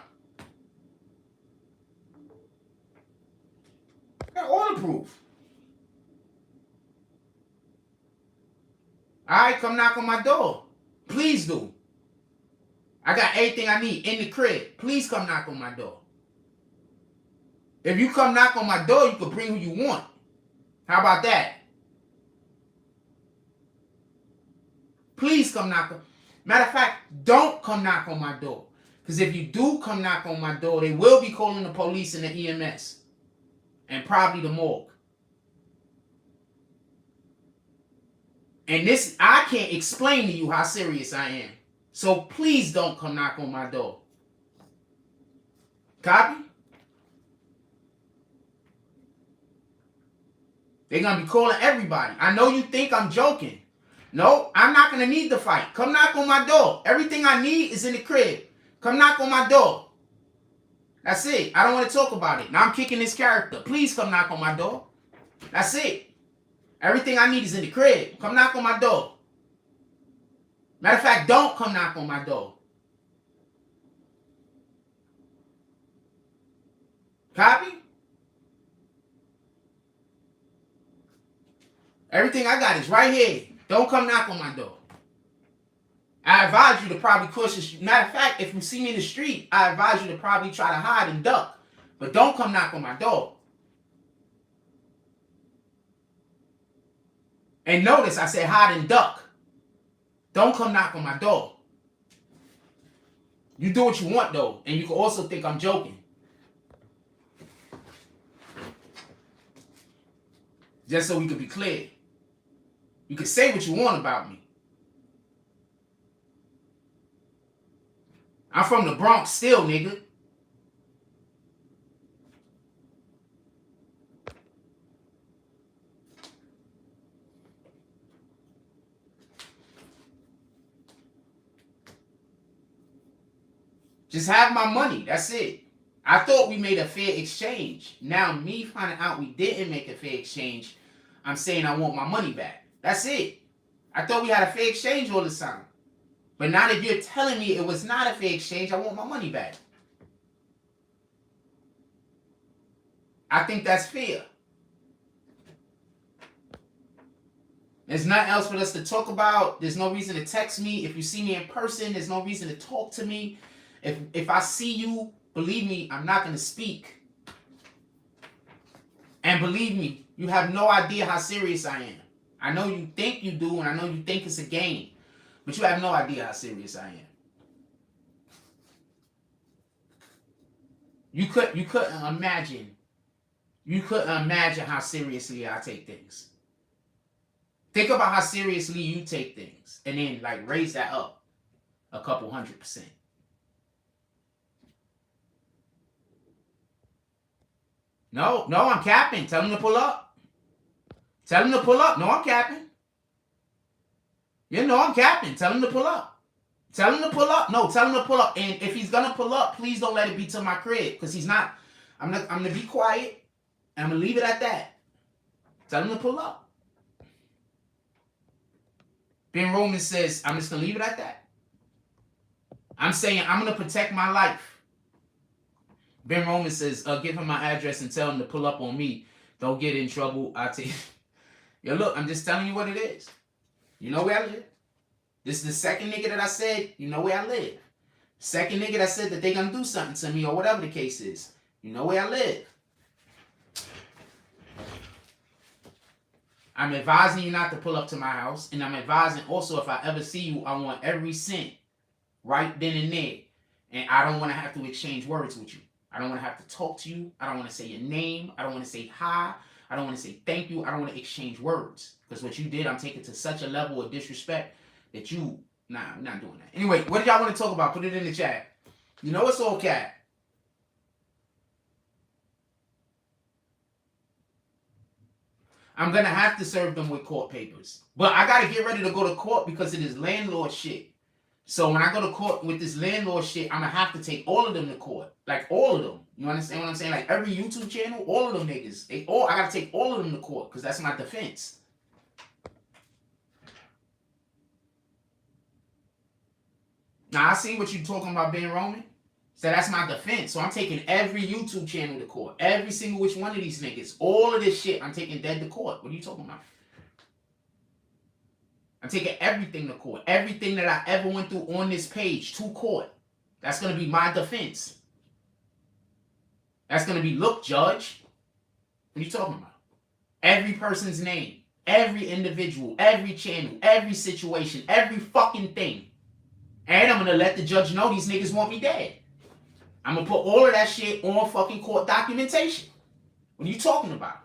I got all the proof. Alright, come knock on my door. Please do. I got everything I need in the crib. Please come knock on my door. If you come knock on my door, you can bring who you want. How about that? Please come knock on. Matter of fact, don't come knock on my door. Because if you do come knock on my door, they will be calling the police and the EMS. And probably the morgue. And this, I can't explain to you how serious I am. So please don't come knock on my door. Copy? They're going to be calling everybody. I know you think I'm joking. No, I'm not going to need the fight. Come knock on my door. Everything I need is in the crib. Come knock on my door. That's it. I don't want to talk about it. Now I'm kicking this character. Please come knock on my door. That's it. Everything I need is in the crib. Come knock on my door. Matter of fact, don't come knock on my door. Copy? Everything I got is right here. Don't come knock on my door. I advise you to probably cautious. Matter of fact, if you see me in the street, I advise you to probably try to hide and duck. But don't come knock on my door. And notice I said hide and duck. Don't come knock on my door. You do what you want though. And you can also think I'm joking. Just so we could be clear. You can say what you want about me. I'm from the Bronx still, nigga. Just have my money. That's it. I thought we made a fair exchange. Now me finding out we didn't make a fair exchange, I'm saying I want my money back. That's it. I thought we had a fair exchange all the time. But now that you're telling me it was not a fair exchange, I want my money back. I think that's fair. There's nothing else for us to talk about. There's no reason to text me. If you see me in person, there's no reason to talk to me. If I see you, believe me, I'm not going to speak. And believe me, you have no idea how serious I am. I know you think you do, and I know you think it's a game. But you have no idea how serious I am. You couldn't imagine. You couldn't imagine how seriously I take things. Think about how seriously you take things. And then like raise that up a couple 100%. No, I'm capping. Tell him to pull up. Tell him to pull up. No, I'm capping. You know I'm capping. Tell him to pull up. Tell him to pull up. No, tell him to pull up. And if he's gonna pull up, please don't let it be to my crib. Because he's not. I'm gonna be quiet. And I'm gonna leave it at that. Tell him to pull up. Ben Roman says, I'm just gonna leave it at that. I'm saying I'm gonna protect my life. Ben Roman says, give him my address and tell him to pull up on me. Don't get in trouble. I'll tell you. Yo, look, I'm just telling you what it is. You know where I live. This is the second nigga that I said, you know where I live. Second nigga that said that they gonna do something to me or whatever the case is. You know where I live. I'm advising you not to pull up to my house. And I'm advising also if I ever see you, I want every cent right then and there. And I don't want to have to exchange words with you. I don't want to have to talk to you. I don't want to say your name. I don't want to say hi. I don't want to say thank you. I don't want to exchange words. Because what you did, I'm taking to such a level of disrespect that you... Nah, I'm not doing that. Anyway, what did y'all want to talk about? Put it in the chat. You know it's all cat. I'm going to have to serve them with court papers. But I got to get ready to go to court because it is landlord shit. So when I go to court with this landlord shit, I'm going to have to take all of them to court. Like all of them. You understand what I'm saying? Like every YouTube channel, all of them niggas. I got to take all of them to court because that's my defense. Now I see what you're talking about, Ben Roman. So that's my defense. So I'm taking every YouTube channel to court. Every single which one of these niggas. All of this shit, I'm taking dead to court. What are you talking about? I'm taking everything to court. Everything that I ever went through on this page to court. That's going to be my defense. That's going to be, look, judge. What are you talking about? Every person's name, every individual, every channel, every situation, every fucking thing. And I'm going to let the judge know these niggas want me dead. I'm going to put all of that shit on fucking court documentation. What are you talking about?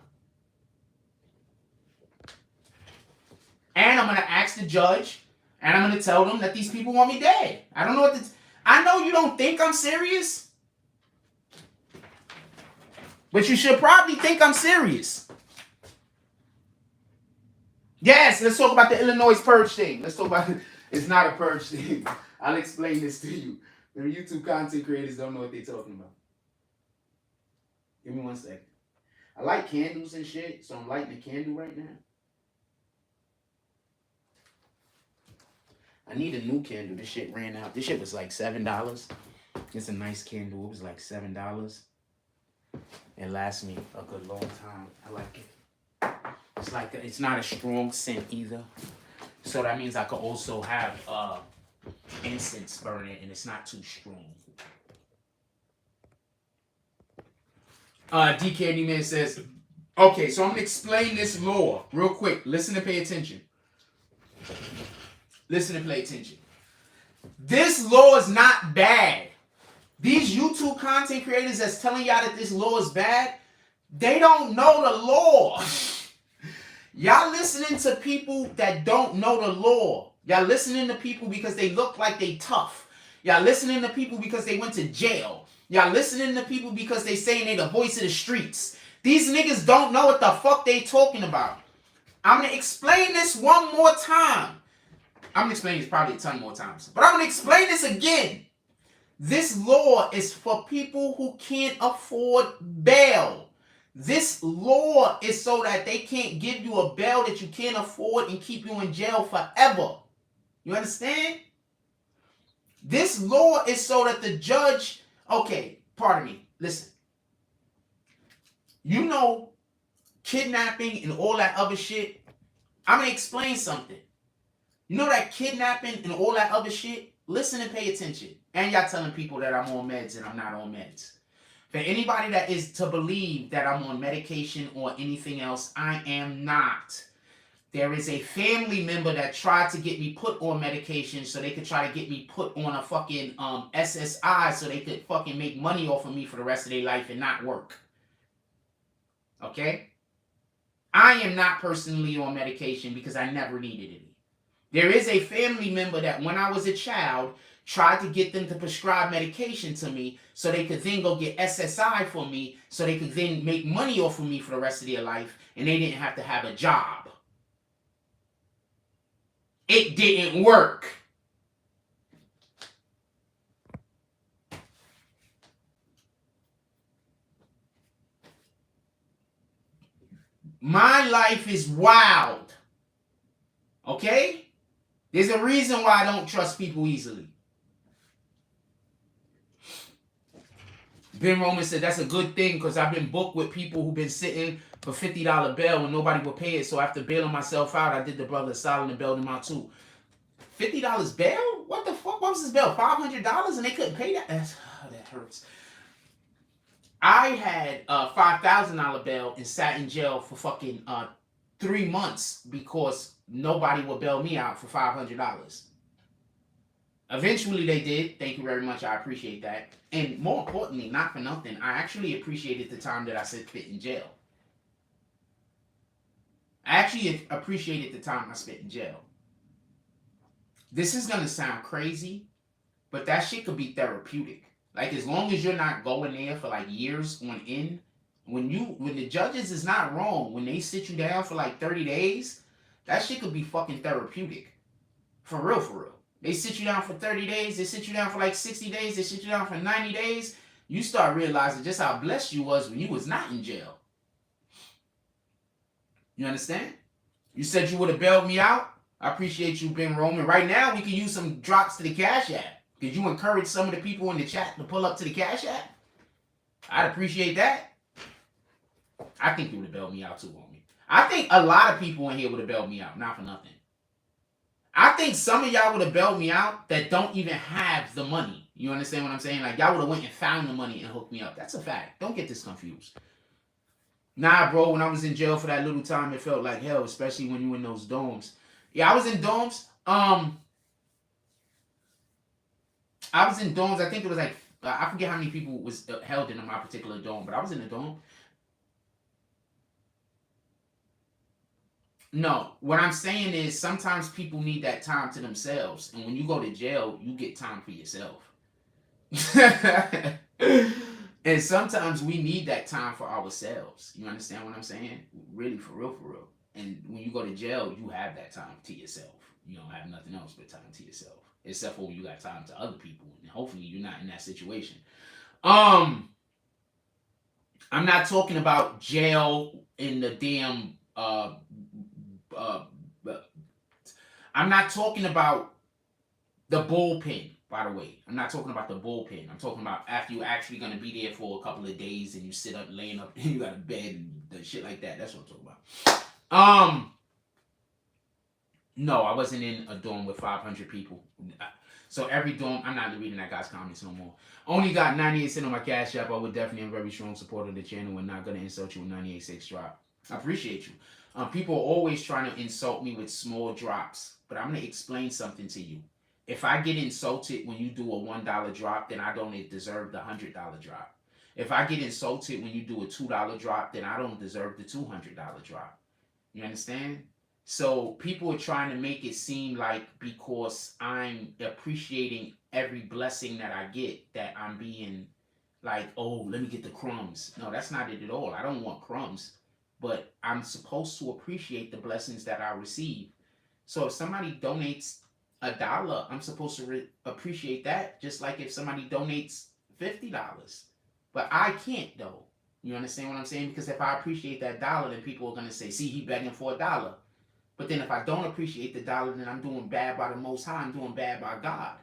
And I'm going to ask the judge, and I'm going to tell them that these people want me dead. I don't know what to... I know you don't think I'm serious, but you should probably think I'm serious. Yes, let's talk about the Illinois purge thing. Let's talk about it. It's not a purge thing. I'll explain this to you. The YouTube content creators don't know what they're talking about. Give me 1 second. I like candles and shit, so I'm lighting a candle right now. I need a new candle. This shit ran out. This shit was like $7. It's a nice candle. It was like $7. It lasts me a good long time. I like it. It's like it's not a strong scent either. So that means I could also have incense burning and it's not too strong. D Candyman says, okay, so I'm gonna explain this law real quick. Listen and pay attention. Listen and pay attention. This law is not bad. These YouTube content creators that's telling y'all that this law is bad, they don't know the law. Y'all listening to people that don't know the law. Y'all listening to people because they look like they tough. Y'all listening to people because they went to jail. Y'all listening to people because they saying they the voice of the streets. These niggas don't know what the fuck they talking about. I'm going to explain this one more time. I'm going to explain this probably a ton more times. But I'm going to explain this again. This law is for people who can't afford bail. This law is so that they can't give you a bail that you can't afford and keep you in jail forever. You understand? This law is so that the judge... Okay, pardon me. Listen. You know, kidnapping and all that other shit. I'm going to explain something. You know that kidnapping and all that other shit? Listen and pay attention. And y'all telling people that I'm on meds and I'm not on meds. For anybody that is to believe that I'm on medication or anything else, I am not. There is a family member that tried to get me put on medication so they could try to get me put on a fucking SSI so they could fucking make money off of me for the rest of their life and not work. Okay? I am not personally on medication because I never needed it. There is a family member that when I was a child tried to get them to prescribe medication to me so they could then go get SSI for me so they could then make money off of me for the rest of their life and they didn't have to have a job. It didn't work. My life is wild. Okay? There's a reason why I don't trust people easily. Ben Roman said that's a good thing because I've been booked with people who've been sitting for $50 bail and nobody would pay it. So after bailing myself out, I did the brother solid and bailed him out too. $50 bail? What the fuck? What was his bail? $500 and they couldn't pay that? That hurts. I had a $5,000 bail and sat in jail for fucking 3 months because nobody would bail me out for $500. Eventually they did. Thank you very much. I appreciate that. And more importantly, not for nothing, I actually appreciated the time that I spent in jail. I actually appreciated the time I spent in jail. This is going to sound crazy, but that shit could be therapeutic. Like, as long as you're not going there for like years on end, when the judges is not wrong, when they sit you down for like 30 days, that shit could be fucking therapeutic. For real, for real. They sit you down for 30 days, they sit you down for like 60 days, they sit you down for 90 days. You start realizing just how blessed you was when you was not in jail. You understand? You said you would have bailed me out. I appreciate you, Ben Roman. Right now, we can use some drops to the Cash App. Could you encourage some of the people in the chat to pull up to the Cash App? I'd appreciate that. I think you would have bailed me out too, homie. I think a lot of people in here would have bailed me out, not for nothing. I think some of y'all would have bailed me out that don't even have the money. You understand what I'm saying? Like, y'all would have went and found the money and hooked me up. That's a fact. Don't get this confused. Nah, bro, when I was in jail for that little time, it felt like hell, especially when you in those dorms. Yeah, I was in dorms. I was in dorms. I think it was like, I forget how many people was held in my particular dorm, but I was in a dorm. No, what I'm saying is sometimes people need that time to themselves. And when you go to jail, you get time for yourself. And sometimes we need that time for ourselves. You understand what I'm saying? Really, for real, for real. And when you go to jail, you have that time to yourself. You don't have nothing else but time to yourself. Except for when you got time to other people. And hopefully you're not in that situation. I'm not talking about jail in the damn I'm not talking about the bullpen, by the way. I'm not talking about the bullpen. I'm talking about after you're actually going to be there for a couple of days and you sit up, laying up, and you got a bed and the shit like that. That's what I'm talking about. No, I wasn't in a dorm with 500 people. So every dorm, I'm not reading that guy's comments no more. Only got 98 cents on my Cash App. I would definitely am a very strong supporter of the channel and not going to insult you with 98.6 drop. I appreciate you. People are always trying to insult me with small drops, but I'm going to explain something to you. If I get insulted when you do a $1 drop, then I don't deserve the $100 drop. If I get insulted when you do a $2 drop, then I don't deserve the $200 drop. You understand? So people are trying to make it seem like because I'm appreciating every blessing that I get, that I'm being like, oh, let me get the crumbs. No, that's not it at all. I don't want crumbs, but I'm supposed to appreciate the blessings that I receive. So if somebody donates $1, I'm supposed to appreciate that, just like if somebody donates $50. But I can't though. You understand what I'm saying? Because if I appreciate that dollar, then people are gonna say, see, he begging for $1. But then if I don't appreciate the dollar, then I'm doing bad by the Most High. I'm doing bad by God.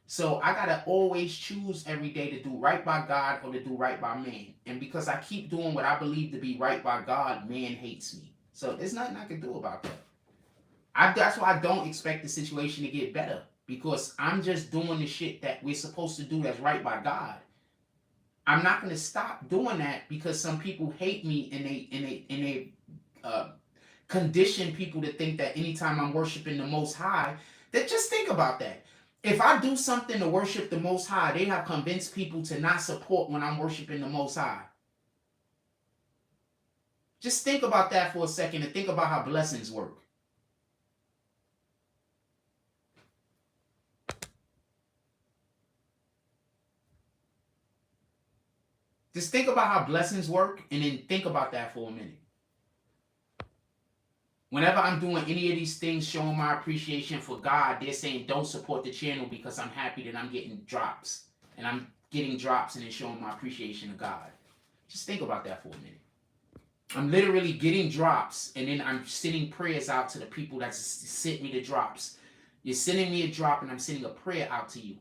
So I gotta always choose every day to do right by God or to do right by man. And because I keep doing what I believe to be right by God, man hates me. So there's nothing I can do about that. That's why I don't expect the situation to get better, because I'm just doing the shit that we're supposed to do that's right by God. I'm not gonna stop doing that because some people hate me and they condition people to think that anytime I'm worshiping the Most High, that just think about that. If I do something to worship the Most High, they have convinced people to not support when I'm worshiping the Most High. Just think about that for a second and think about how blessings work. Just think about how blessings work and then think about that for a minute. Whenever I'm doing any of these things showing my appreciation for God, they're saying don't support the channel because I'm happy that I'm getting drops. And I'm getting drops and then showing my appreciation to God. Just think about that for a minute. I'm literally getting drops and then I'm sending prayers out to the people that sent me the drops. You're sending me a drop and I'm sending a prayer out to you.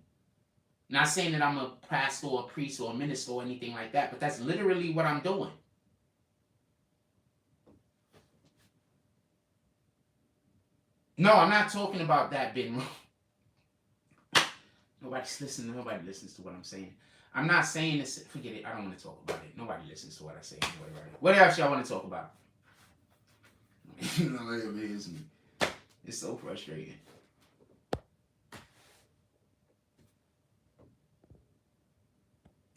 Not saying that I'm a pastor or a priest or a minister or anything like that, but that's literally what I'm doing. No, I'm not talking about that, Ben. Nobody's listening. Nobody listens to what I'm saying. I'm not saying this. Forget it. I don't want to talk about it. Nobody listens to what I say. What else y'all want to talk about? Nobody ever hears me. It's so frustrating.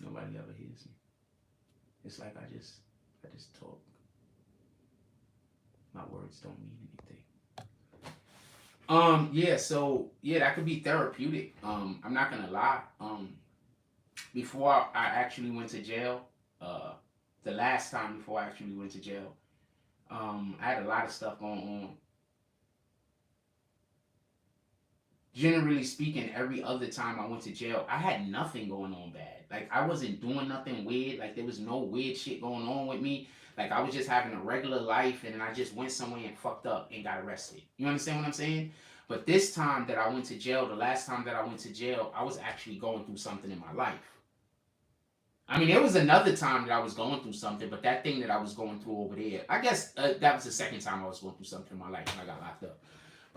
Nobody ever hears me. It's like I just talk. My words don't mean anything. Yeah, that could be therapeutic. I'm not gonna lie. Before I actually went to jail, the last time before I actually went to jail, I had a lot of stuff going on. Generally speaking, every other time I went to jail, I had nothing going on bad. Like, I wasn't doing nothing weird. Like, there was no weird shit going on with me. Like, I was just having a regular life, and then I just went somewhere and fucked up and got arrested. You understand what I'm saying? But this time that I went to jail, the last time that I went to jail, I was actually going through something in my life. I mean, there was another time that I was going through something, but that thing that I was going through over there, I guess that was the second time I was going through something in my life when I got locked up.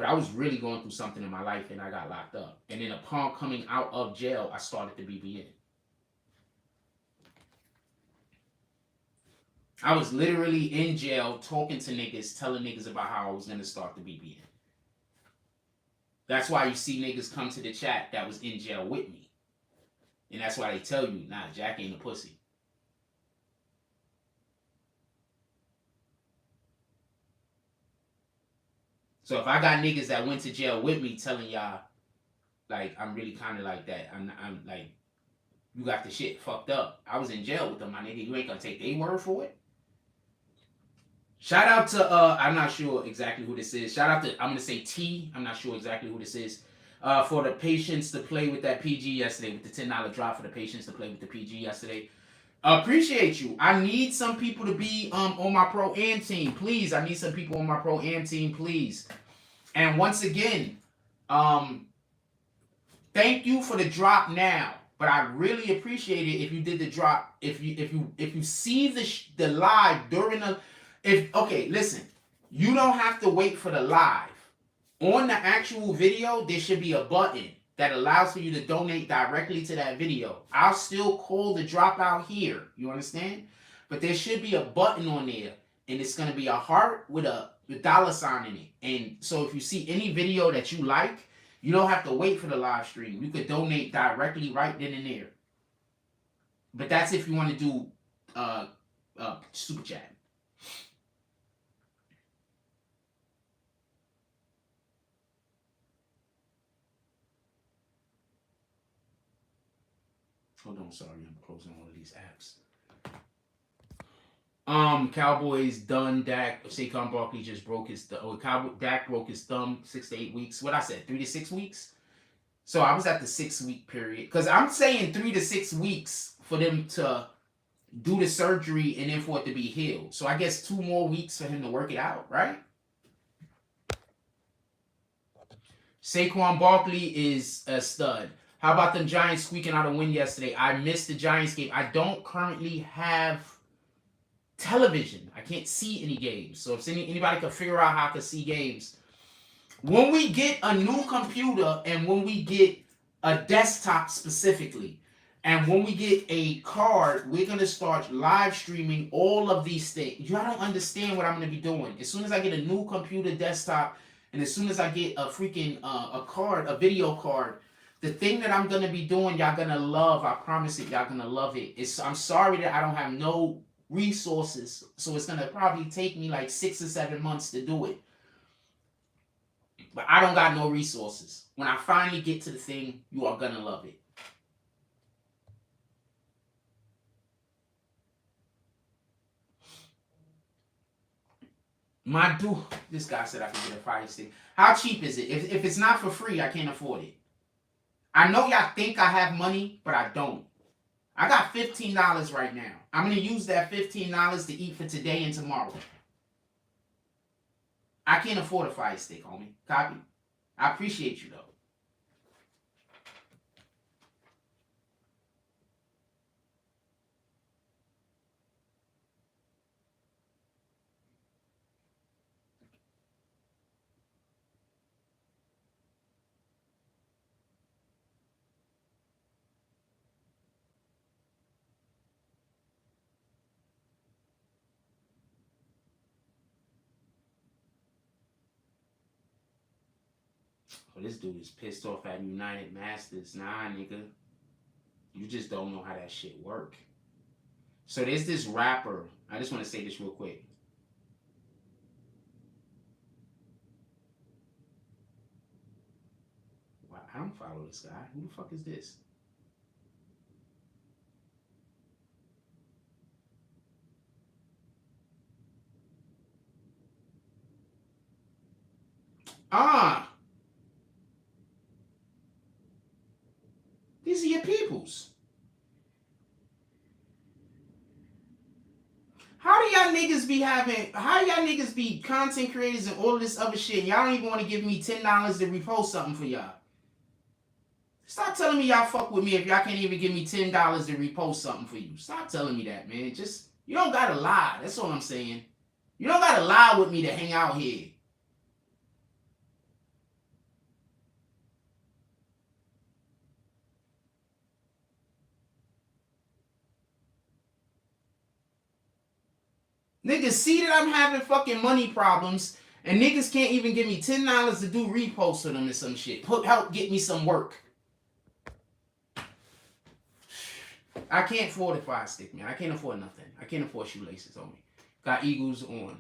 But I was really going through something in my life and I got locked up. And then upon coming out of jail, I started the BBN. I was literally in jail talking to niggas, telling niggas about how I was going to start the BBN. That's why you see niggas come to the chat that was in jail with me. And that's why they tell you, nah, Jack ain't a pussy. So if I got niggas that went to jail with me telling y'all, like, I'm really kind of like that. I'm like, you got the shit fucked up. I was in jail with them, my nigga. You ain't gonna take their word for it. Shout out to, I'm not sure exactly who this is. Shout out to, I'm going to say T. I'm not sure exactly who this is. For the patients to play with that PG yesterday, with the $10 drop for the patients to play with the PG yesterday. Appreciate you. I need some people to be on my Pro-Am team, please. I need some people on my Pro-Am team, please. And once again, thank you for the drop now. But I really appreciate it if you did the drop. If you see the live during the... Okay, listen, you don't have to wait for the live. On the actual video, there should be a button that allows for you to donate directly to that video. I'll still call the dropout here, you understand? But there should be a button on there, and it's going to be a heart with a $sign in it. And so if you see any video that you like, you don't have to wait for the live stream. You could donate directly right then and there. But that's if you want to do super chat. Hold on, sorry, I'm closing all of these apps. Cowboys done. Dak, Saquon Barkley just broke his Dak broke his thumb 6 to 8 weeks. What I said, 3 to 6 weeks. So I was at the 6-week period. Because I'm saying 3 to 6 weeks for them to do the surgery and then for it to be healed. So I guess 2 more weeks for him to work it out, right? Saquon Barkley is a stud. How about them Giants squeaking out a win yesterday? I missed the Giants game. I don't currently have television. I can't see any games. So if anybody can figure out how to see games. When we get a new computer and when we get a desktop specifically, and when we get a card, we're going to start live streaming all of these things. Y'all don't understand what I'm going to be doing. As soon as I get a new computer desktop and as soon as I get a freaking a video card, the thing that I'm going to be doing, y'all going to love. I promise it, y'all going to love it. I'm sorry that I don't have no resources, so it's going to probably take me like 6 or 7 months to do it. But I don't got no resources. When I finally get to the thing, you are going to love it. My dude, this guy said I could get a Fire Stick. How cheap is it? If it's not for free, I can't afford it. I know y'all think I have money, but I don't. I got $15 right now. I'm going to use that $15 to eat for today and tomorrow. I can't afford a Fire Stick, homie. Copy? I appreciate you, though. Oh, this dude is pissed off at United Masters. Nah, nigga. You just don't know how that shit work. So there's this rapper. I just want to say this real quick. Wow, I don't follow this guy. Who the fuck is this? These are your peoples. How do y'all niggas be content creators and all of this other shit? Y'all don't even want to give me $10 to repost something for y'all. Stop telling me y'all fuck with me if y'all can't even give me $10 to repost something for you. Stop telling me that, man. Just, you don't gotta lie. That's all I'm saying. You don't gotta lie with me to hang out here. Niggas see that I'm having fucking money problems, and niggas can't even give me $10 to do reposts for them and some shit. Help get me some work. I can't afford a fire stick, man. I can't afford nothing. I can't afford shoelaces on me. Got Eagles on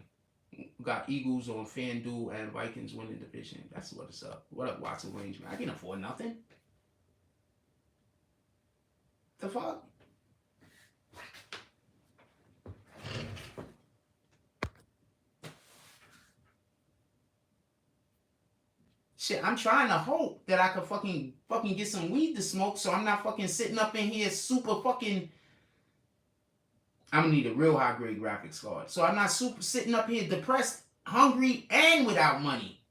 FanDuel and Vikings winning division. That's what it's up. What up, Watson Range, man? I can't afford nothing. The fuck? Shit, I'm trying to hope that I could fucking get some weed to smoke so I'm not fucking sitting up in here super fucking... I'm gonna need a real high grade graphics card. So I'm not super sitting up here depressed, hungry, and without money.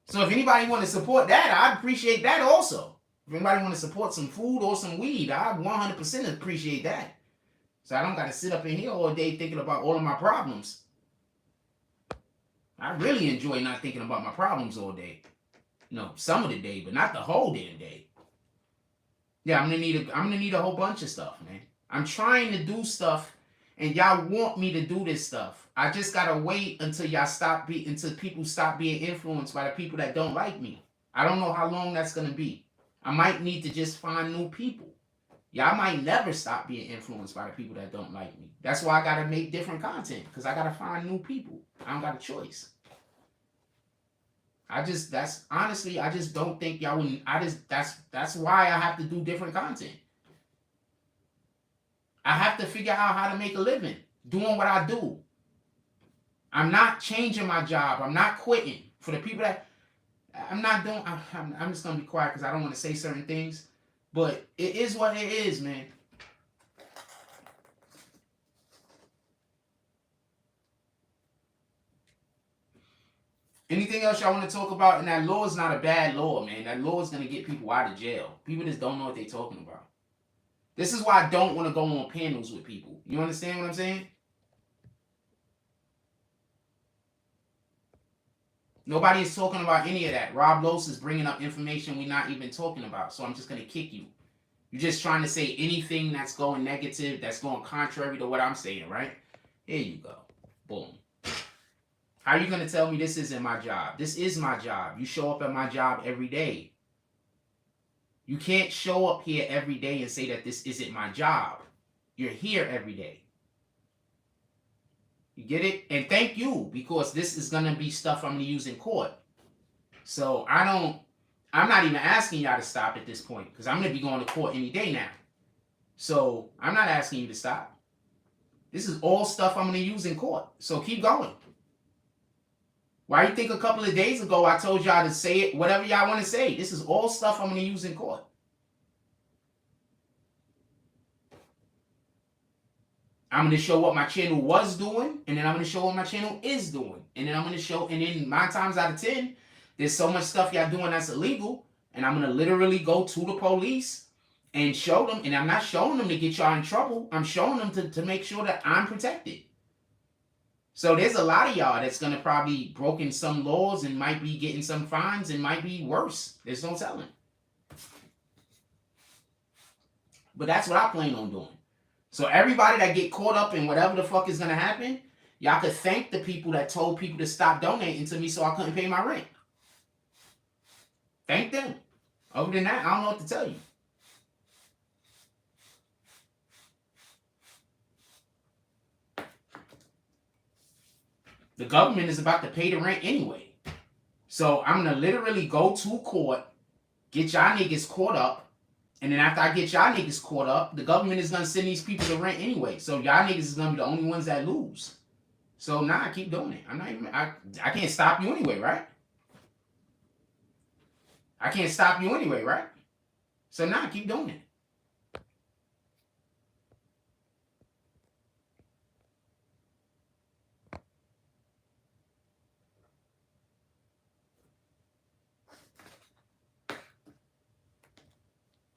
So if anybody want to support that, I'd appreciate that also. If anybody want to support some food or some weed, I 100% appreciate that. So I don't got to sit up in here all day thinking about all of my problems. I really enjoy not thinking about my problems all day. No, some of the day, but not the whole damn day. Yeah, I'm gonna need a whole bunch of stuff, man. I'm trying to do stuff, and y'all want me to do this stuff. I just gotta wait until until people stop being influenced by the people that don't like me. I don't know how long that's gonna be. I might need to just find new people. Y'all might never stop being influenced by the people that don't like me. That's why I gotta make different content, because I gotta find new people. I don't got a choice. I just don't think y'all wouldn't. That's why I have to do different content. I have to figure out how to make a living doing what I do. I'm not changing my job. I'm not quitting. For the people that I'm not doing, I'm just gonna be quiet because I don't want to say certain things. But it is what it is, man. Anything else y'all want to talk about? And that law is not a bad law, man. That law is going to get people out of jail. People just don't know what they're talking about. This is why I don't want to go on panels with people. You understand what I'm saying? Nobody is talking about any of that. Rob Los is bringing up information we're not even talking about. So I'm just going to kick you. You're just trying to say anything that's going negative, that's going contrary to what I'm saying, right? Here you go. Boom. How are you going to tell me this isn't my job? This is my job. You show up at my job every day. You can't show up here every day and say that this isn't my job. You're here every day. You get it? And thank you, because this is going to be stuff I'm going to use in court. So I'm not even asking y'all to stop at this point, because I'm going to be going to court any day now. So I'm not asking you to stop. This is all stuff I'm going to use in court. So keep going. Why you think a couple of days ago I told y'all to say it, whatever y'all want to say? This is all stuff I'm going to use in court. I'm going to show what my channel was doing, and then I'm going to show what my channel is doing. And then I'm going to show, and then 9 times out of 10, there's so much stuff y'all doing that's illegal, and I'm going to literally go to the police and show them, and I'm not showing them to get y'all in trouble. I'm showing them to make sure that I'm protected. So there's a lot of y'all that's going to probably broken some laws and might be getting some fines and might be worse. There's no telling. But that's what I plan on doing. So everybody that get caught up in whatever the fuck is going to happen, y'all could thank the people that told people to stop donating to me so I couldn't pay my rent. Thank them. Other than that, I don't know what to tell you. The government is about to pay the rent anyway. So I'm going to literally go to court, get y'all niggas caught up, and then after I get y'all niggas caught up, the government is going to send these people the rent anyway. So y'all niggas is going to be the only ones that lose. So nah, I keep doing it. I can't stop you anyway, right? I can't stop you anyway, right? So nah, keep doing it.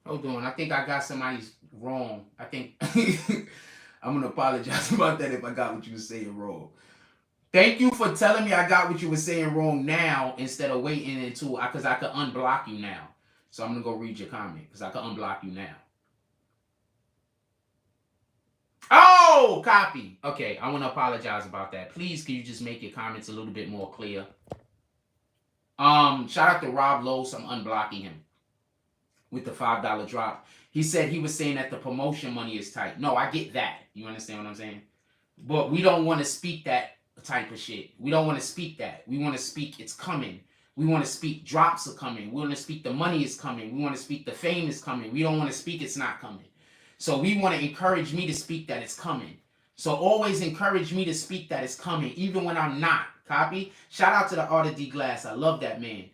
Hold on, I think I got somebody's wrong. I think I'm going to apologize about that if I got what you were saying wrong. Thank you for telling me I got what you were saying wrong now instead of waiting until, because I could unblock you now. So I'm going to go read your comment because I could unblock you now. Oh, Oh, copy. Okay, I want to apologize about that. Please, can you just make your comments a little bit more clear? Shout out to Rob Lowe's. I'm unblocking him with the $5 drop. He said he was saying that the promotion money is tight. No, I get that. You understand what I'm saying? But we don't want to speak that type of shit. We don't want to speak that. We want to speak it's coming. We want to speak drops are coming. We want to speak the money is coming. We want to speak the fame is coming. We don't want to speak it's not coming. So we want to encourage me to speak that it's coming. So always encourage me to speak that it's coming, even when I'm not. Copy? Shout out to the Art of D Glass. I love that man.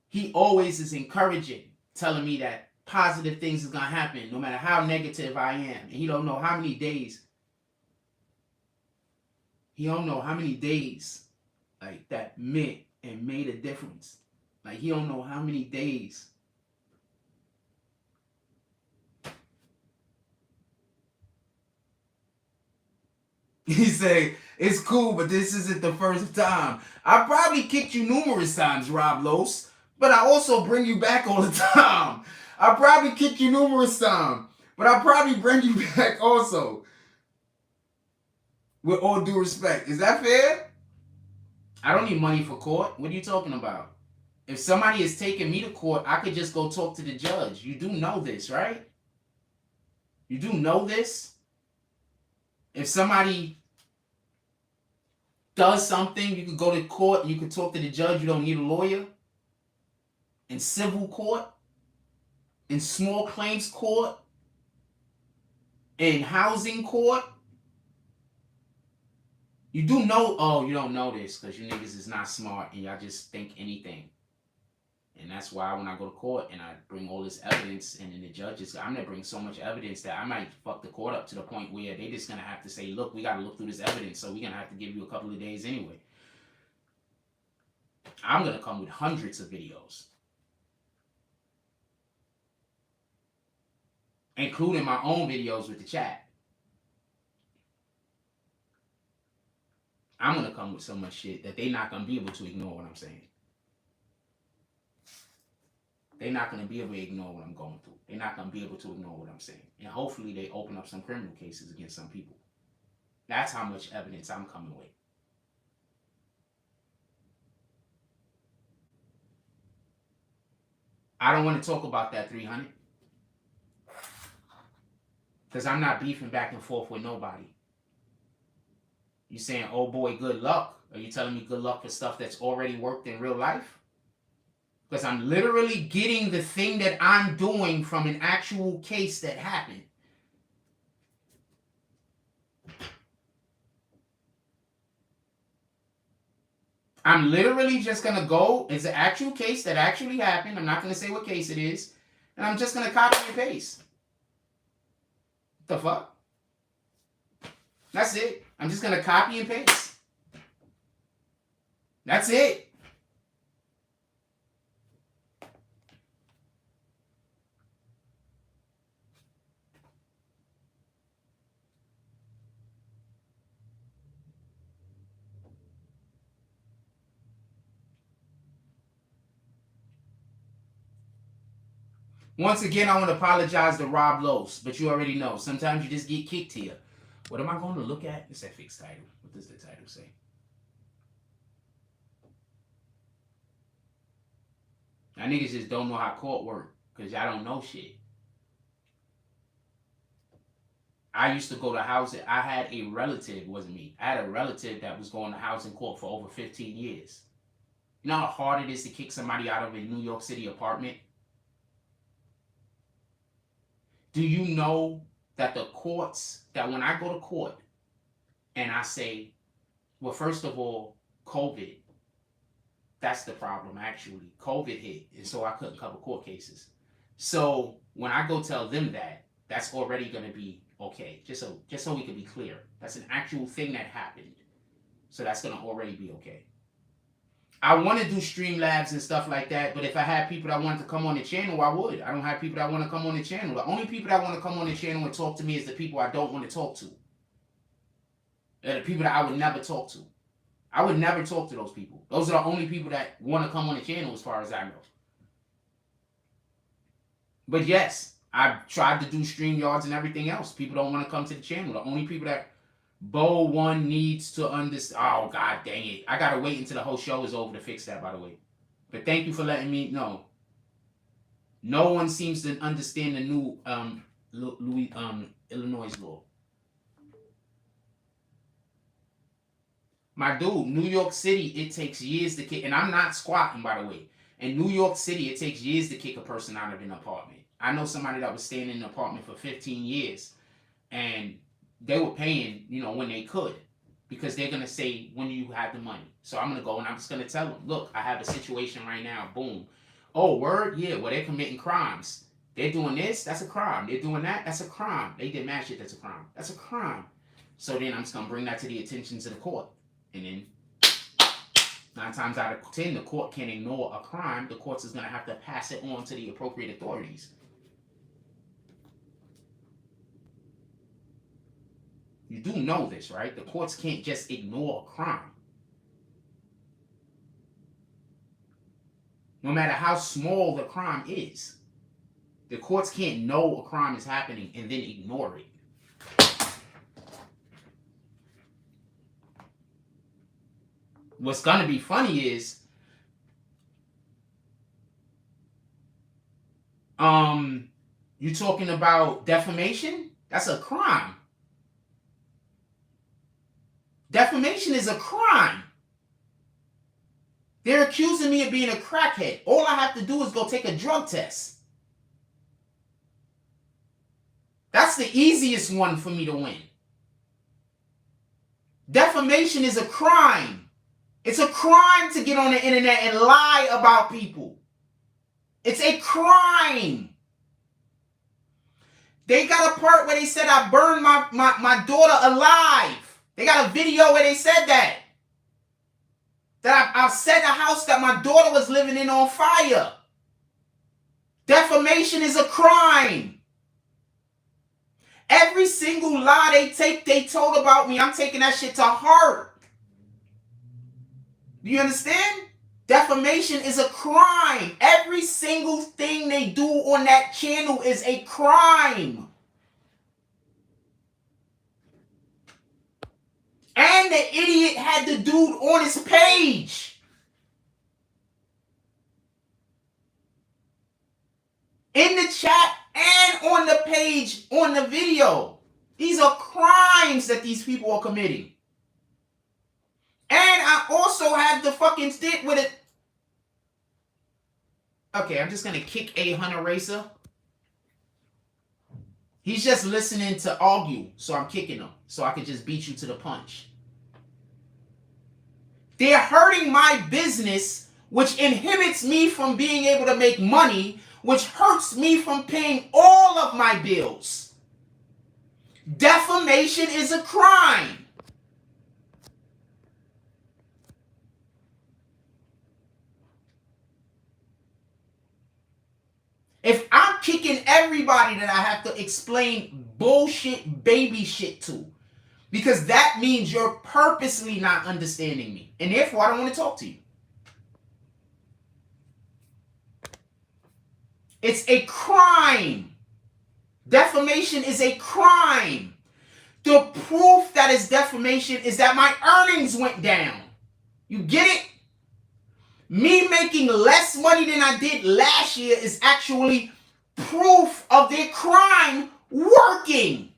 He always is encouraging, telling me that positive things is going to happen, no matter how negative I am. And he don't know how many days. He don't know how many days like that meant and made a difference. Like he don't know how many days. He say, it's cool, but this isn't the first time. I probably kicked you numerous times, Rob Los, but I also bring you back all the time. I probably kick you numerous times, but I probably bring you back also. With all due respect. Is that fair? I don't need money for court. What are you talking about? If somebody is taking me to court, I could just go talk to the judge. You do know this, right? You do know this? If somebody does something, you could go to court and you could talk to the judge. You don't need a lawyer. In civil court, in small claims court, in housing court. You do know, oh, you don't know this because you niggas is not smart and y'all just think anything. And that's why when I go to court and I bring all this evidence and then the judges, I'm going to bring so much evidence that I might fuck the court up to the point where they just going to have to say, look, we got to look through this evidence, so we're going to have to give you a couple of days anyway. I'm going to come with hundreds of videos, including my own videos with the chat. I'm going to come with so much shit that they're not going to be able to ignore what I'm saying. They're not going to be able to ignore what I'm going through. They're not going to be able to ignore what I'm saying. And hopefully they open up some criminal cases against some people. That's how much evidence I'm coming with. I don't want to talk about that 300. Because I'm not beefing back and forth with nobody. You saying, oh boy, good luck. Are you telling me good luck for stuff that's already worked in real life? Because I'm literally getting the thing that I'm doing from an actual case that happened. I'm literally just going to go, it's an actual case that actually happened. I'm not going to say what case it is. And I'm just going to copy and paste. What the fuck? That's it. I'm just going to copy and paste. That's it. Once again, I want to apologize to Rob Los, but you already know. Sometimes you just get kicked here. What am I going to look at? It's that fixed title. What does the title say? Y'all niggas just don't know how court work because y'all don't know shit. I used to go to housing. I had a relative, it wasn't me. I had a relative that was going to housing court for over 15 years. You know how hard it is to kick somebody out of a New York City apartment? Do you know that the courts, that when I go to court and I say, well, first of all, COVID, that's the problem actually. COVID hit, and so I couldn't cover court cases. So when I go tell them that, that's already going to be okay. Just so we can be clear. That's an actual thing that happened. So that's going to already be okay. I want to do Streamlabs and stuff like that, but if I had people that wanted to come on the channel, I would. I don't have people that want to come on the channel. The only people that want to come on the channel and talk to me is the people I don't want to talk to. They're the people that I would never talk to. I would never talk to those people. Those are the only people that want to come on the channel as far as I know. But yes, I've tried to do StreamYards and everything else. People don't want to come to the channel. The only people that Bo one needs to understand. Oh, God dang it. I got to wait until the whole show is over to fix that, by the way. But thank you for letting me know. No one seems to understand the new Illinois law. My dude, New York City, it takes years to kick, and I'm not squatting, by the way. In New York City, it takes years to kick a person out of an apartment. I know somebody that was staying in an apartment for 15 years, and they were paying, when they could, because they're going to say, when you have the money. So I'm going to go, and I'm just going to tell them, look, I have a situation right now, boom. Oh, word? Yeah, well, they're committing crimes. They're doing this, that's a crime. They're doing that, that's a crime. They did mad shit, that's a crime. That's a crime. So then I'm just going to bring that to the attention to the court. And then 9 times out of 10, the court can't ignore a crime. The court is going to have to pass it on to the appropriate authorities. You do know this, right? The courts can't just ignore a crime. No matter how small the crime is. The courts can't know a crime is happening and then ignore it. What's going to be funny is, you talking about defamation? That's a crime. Defamation is a crime. They're accusing me of being a crackhead. All I have to do is go take a drug test. That's the easiest one for me to win. Defamation is a crime. It's a crime to get on the internet and lie about people. It's a crime. They got a part where they said I burned my daughter alive. They got a video where they said that. That I set a house that my daughter was living in on fire. Defamation is a crime. Every single lie they told about me, I'm taking that shit to heart. Do you understand? Defamation is a crime. Every single thing they do on that channel is a crime. And the idiot had the dude on his page. In the chat and on the page, on the video. These are crimes that these people are committing. And I also have the fucking stick with it. Okay, I'm just going to kick a Hunter Racer. He's just listening to argue, so I'm kicking him. So I can just beat you to the punch. They're hurting my business, which inhibits me from being able to make money, which hurts me from paying all of my bills. Defamation is a crime. If I'm kicking everybody that I have to explain bullshit baby shit to, because that means you're purposely not understanding me. And therefore, I don't want to talk to you. It's a crime. Defamation is a crime. The proof that it's defamation is that my earnings went down. You get it? Me making less money than I did last year is actually proof of their crime working.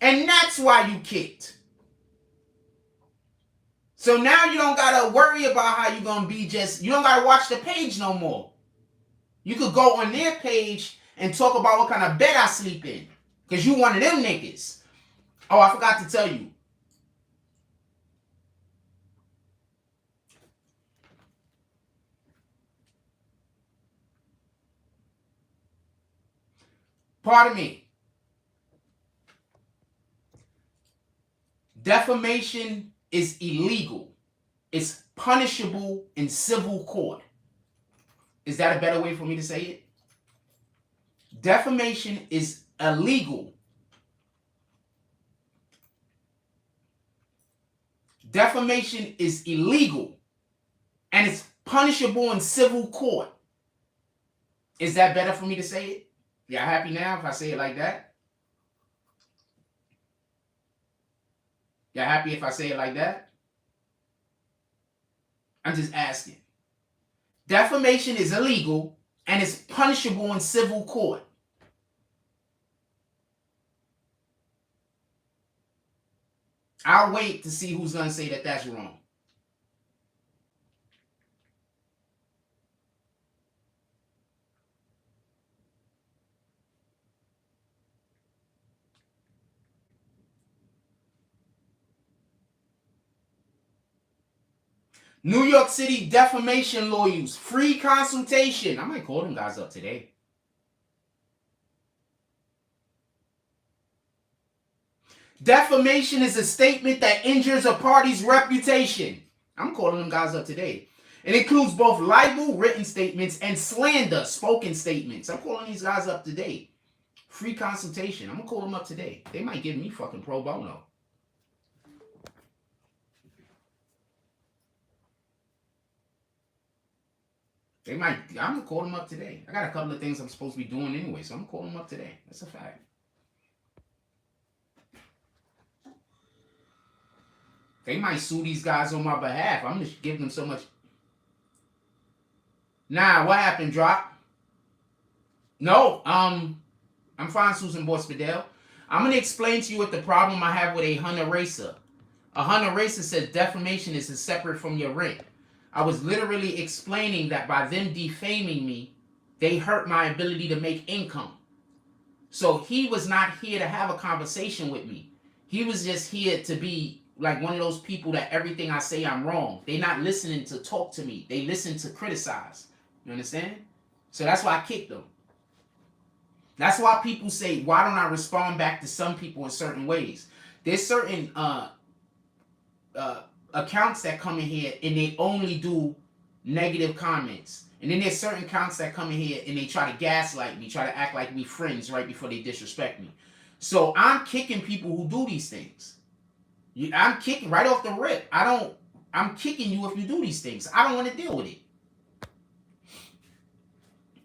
And that's why you kicked. So now you don't got to worry about how you're going to be you don't got to watch the page no more. You could go on their page and talk about what kind of bed I sleep in. Because you one of them niggas. Oh, I forgot to tell you. Pardon me. Defamation is illegal. It's punishable in civil court. Is that a better way for me to say it? Defamation is illegal. Defamation is illegal and it's punishable in civil court. Is that better for me to say it? Y'all happy now if I say it like that? Y'all happy if I say it like that? I'm just asking. Defamation is illegal and it's punishable in civil court. I'll wait to see who's going to say that that's wrong. New York City defamation lawyers, free consultation. I might call them guys up today. Defamation is a statement that injures a party's reputation. I'm calling them guys up today. It includes both libel, written statements, and slander, spoken statements. I'm calling these guys up today. Free consultation. I'm going to call them up today. They might give me fucking pro bono. I'm going to call them up today. I got a couple of things I'm supposed to be doing anyway, so I'm going to call them up today. That's a fact. They might sue these guys on my behalf. I'm just giving them so much. Nah, what happened, Drop? No, I'm fine, Susan Boss Fidel. I'm going to explain to you what the problem I have with a Hunter Racer. A Hunter Racer says defamation is separate from your rent. I was literally explaining that by them defaming me, they hurt my ability to make income. So he was not here to have a conversation with me. He was just here to be like one of those people that everything I say I'm wrong. They're not listening to talk to me. They listen to criticize. You understand? So that's why I kicked them. That's why people say, why don't I respond back to some people in certain ways? There's certain accounts that come in here and they only do negative comments. And then there's certain accounts that come in here and they try to gaslight me, try to act like we friends right before they disrespect me. So I'm kicking people who do these things. I'm kicking right off the rip. I'm kicking you if you do these things. I don't want to deal with it.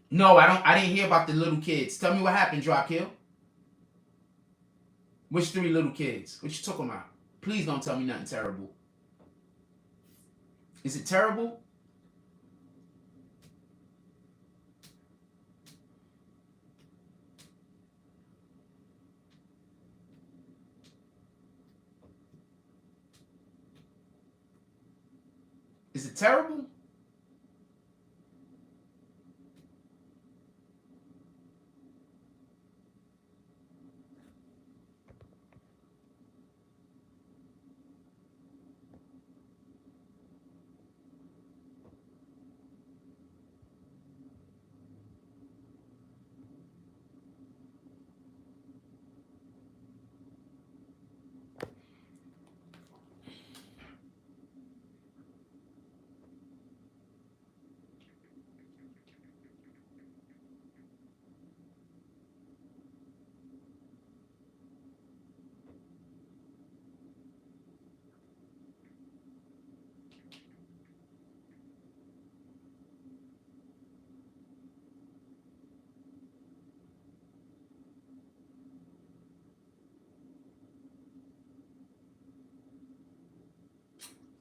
No, I didn't hear about the little kids. Tell me what happened, Dropkill. Which 3 little kids? What you talking about? Please don't tell me nothing terrible. Is it terrible? Is it terrible?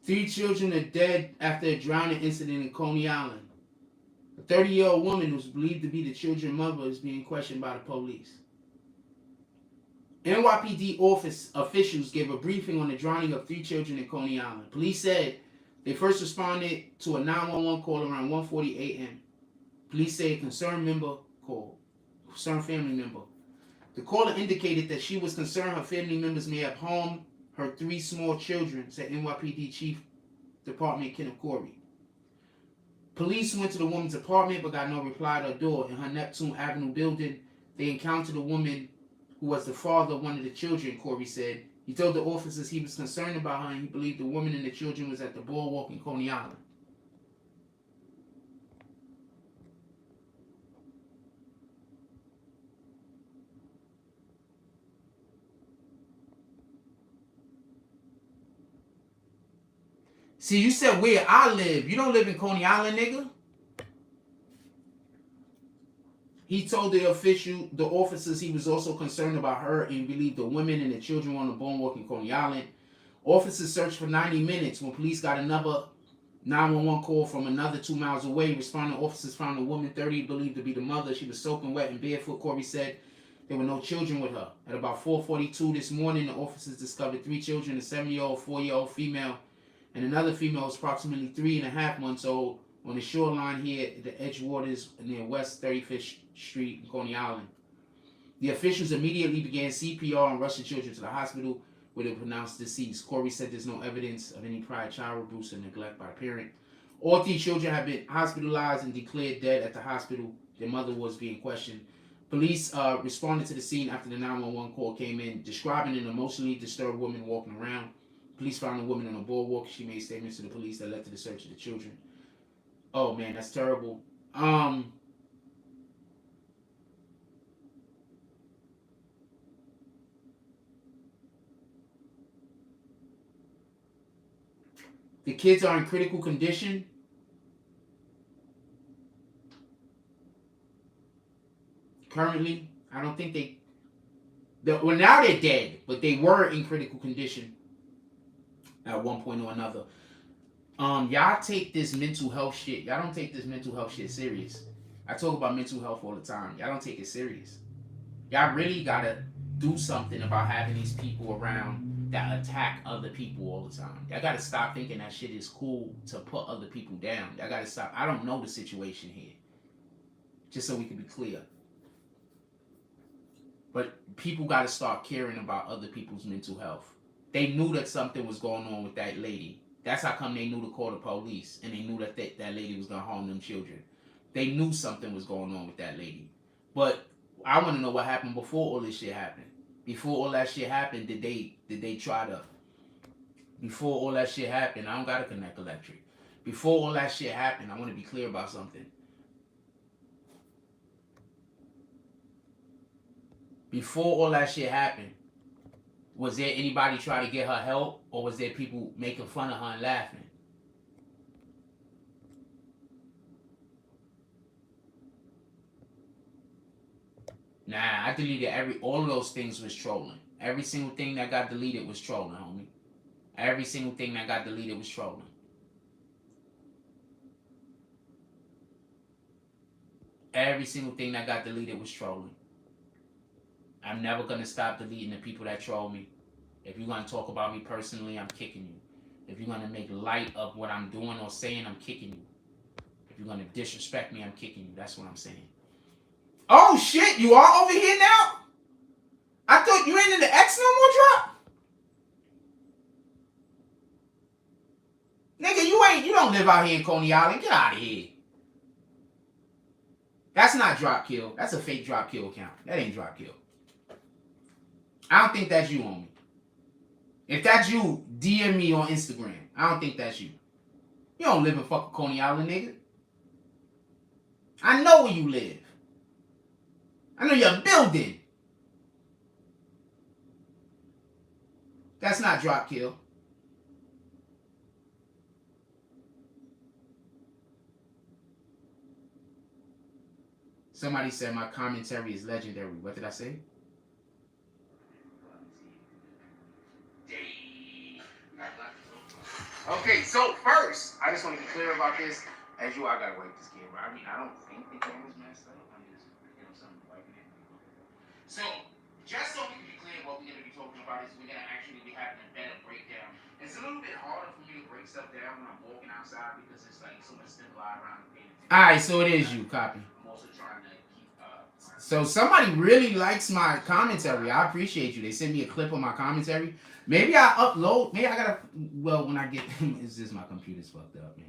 Three children are dead after a drowning incident in Coney Island. A 30-year-old woman who's believed to be the children's mother is being questioned by the police. NYPD office officials gave a briefing on the drowning of 3 children in Coney Island. Police said they first responded to a 911 call around 1:40 a.m. Police say a concerned family member. The caller indicated that she was concerned her family members may have harmed her 3 small children, said NYPD Chief Department Kenneth Corey. Police went to the woman's apartment but got no reply to her door. In her Neptune Avenue building, they encountered a woman who was the father of one of the children, Corey said. He told the officers he was concerned about her and he believed the woman and the children was at the boardwalk in Coney Island. See, you said where I live. You don't live in Coney Island, nigga. He told the officers he was also concerned about her and believed the women and the children were on the boardwalk in Coney Island. Officers searched for 90 minutes when police got another 911 call from another 2 miles away. Responding officers found a woman 30 believed to be the mother. She was soaking wet and barefoot. Corey said there were no children with her. At about 4:42 this morning, the officers discovered 3 children, a 7-year-old, 4-year-old female, and another female was approximately 3.5 months old on the shoreline here at the Edgewaters near West 35th Street in Coney Island. The officials immediately began CPR and rushed the children to the hospital where they were pronounced deceased. Corey said there's no evidence of any prior child abuse or neglect by a parent. All 3 children have been hospitalized and declared dead at the hospital. Their mother was being questioned. Police responded to the scene after the 911 call came in, describing an emotionally disturbed woman walking around. Police found the woman on a boardwalk. She made statements to the police that led to the search of the children. Oh man, that's terrible. The kids are in critical condition. Currently, I don't think well, now they're dead, but they were in critical condition at one point or another. Y'all take this mental health shit. Y'all don't take this mental health shit serious. I talk about mental health all the time. Y'all don't take it serious. Y'all really gotta do something about having these people around that attack other people all the time. Y'all gotta stop thinking that shit is cool to put other people down. Y'all gotta stop. I don't know the situation here. Just so we can be clear. But people gotta start caring about other people's mental health. They knew that something was going on with that lady. That's how come they knew to call the police, and they knew that that lady was gonna harm them children. They knew something was going on with that lady. But I want to know what happened before all this shit happened. Before all that shit happened, did they try to? Before all that shit happened, I don't gotta connect electric. Before all that shit happened, I want to be clear about something. Before all that shit happened, was there anybody trying to get her help, or was there people making fun of her and laughing? Nah, I deleted all of those things was trolling. Every single thing that got deleted was trolling, homie. Every single thing that got deleted was trolling. Every single thing that got deleted was trolling. I'm never gonna stop deleting the people that troll me. If you're gonna talk about me personally, I'm kicking you. If you're gonna make light of what I'm doing or saying, I'm kicking you. If you're gonna disrespect me, I'm kicking you. That's what I'm saying. Oh shit, you are over here now? I thought you ain't in the X no more drop? Nigga, you don't live out here in Coney Island. Get out of here. That's not drop kill. That's a fake drop kill account. That ain't drop kill. I don't think that's you, homie. If that's you, DM me on Instagram. I don't think that's you. You don't live in fucking Coney Island, nigga. I know where you live. I know your building. That's not drop kill. Somebody said my commentary is legendary. What did I say? Okay, so first, I just want to be clear about this. As you, I gotta wipe this camera. I mean, I don't think the camera's messed up. I'm just, something wiping it. So, just so we can be clear, what we're gonna be talking about is we're gonna actually be having a better breakdown. It's a little bit harder for me to break stuff down when I'm walking outside because it's like so much stimuli around the page. All right, so it is you. Copy. I'm also trying to keep. So somebody really likes my commentary. I appreciate you. They sent me a clip of my commentary. Maybe I upload. Maybe I gotta. Well, when I get, it's just my computer's fucked up, man.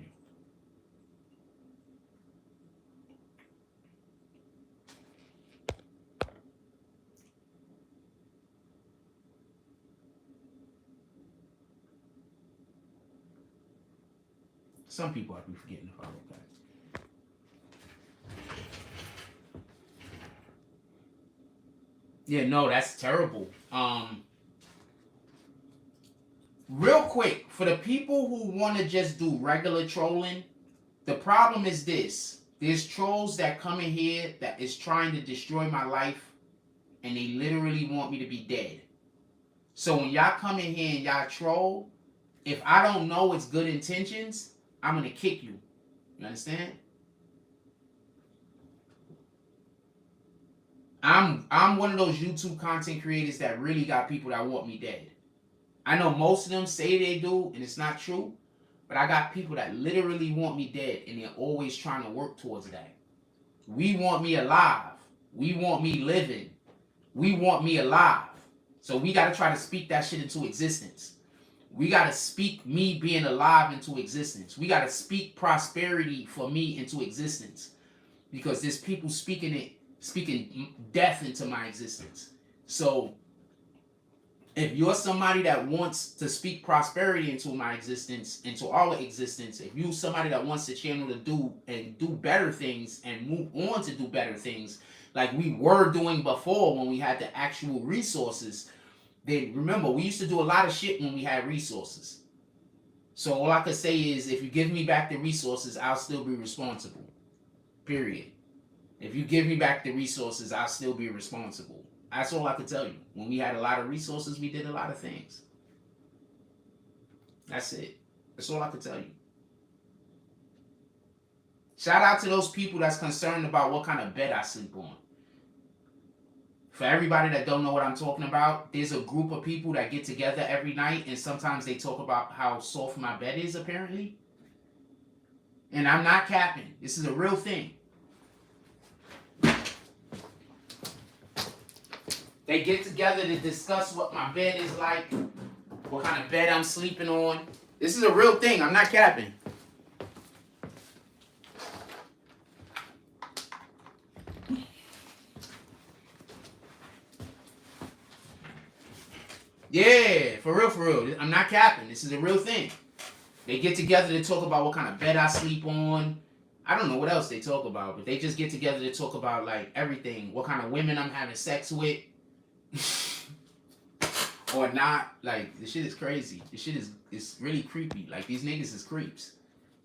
Some people I be forgetting to follow back. Yeah, no, that's terrible. real quick, for the people who want to just do regular trolling, the problem is this. There's trolls that come in here that is trying to destroy my life, and they literally want me to be dead. So when y'all come in here and y'all troll, if I don't know it's good intentions, I'm going to kick you. You understand? I'm one of those YouTube content creators that really got people that want me dead. I know most of them say they do, and it's not true. But I got people that literally want me dead, and they're always trying to work towards that. We want me alive. We want me living. We want me alive. So we got to try to speak that shit into existence. We got to speak me being alive into existence. We got to speak prosperity for me into existence. Because there's people speaking death into my existence. So if you're somebody that wants to speak prosperity into my existence, into our existence, if you're somebody that wants the channel to do better things and move on to do better things, like we were doing before when we had the actual resources, then remember, we used to do a lot of shit when we had resources. So all I could say is, if you give me back the resources, I'll still be responsible. Period. If you give me back the resources, I'll still be responsible. That's all I can tell you. When we had a lot of resources, we did a lot of things. That's it. That's all I can tell you. Shout out to those people that's concerned about what kind of bed I sleep on. For everybody that don't know what I'm talking about, there's a group of people that get together every night, and sometimes they talk about how soft my bed is, apparently. And I'm not capping. This is a real thing. They get together to discuss what my bed is like, what kind of bed I'm sleeping on. This is a real thing. I'm not capping. Yeah, for real. I'm not capping. This is a real thing. They get together to talk about what kind of bed I sleep on. I don't know what else they talk about, but they just get together to talk about like everything. What kind of women I'm having sex with. Or not. Like, this shit is crazy. This shit is really creepy. Like, these niggas is creeps.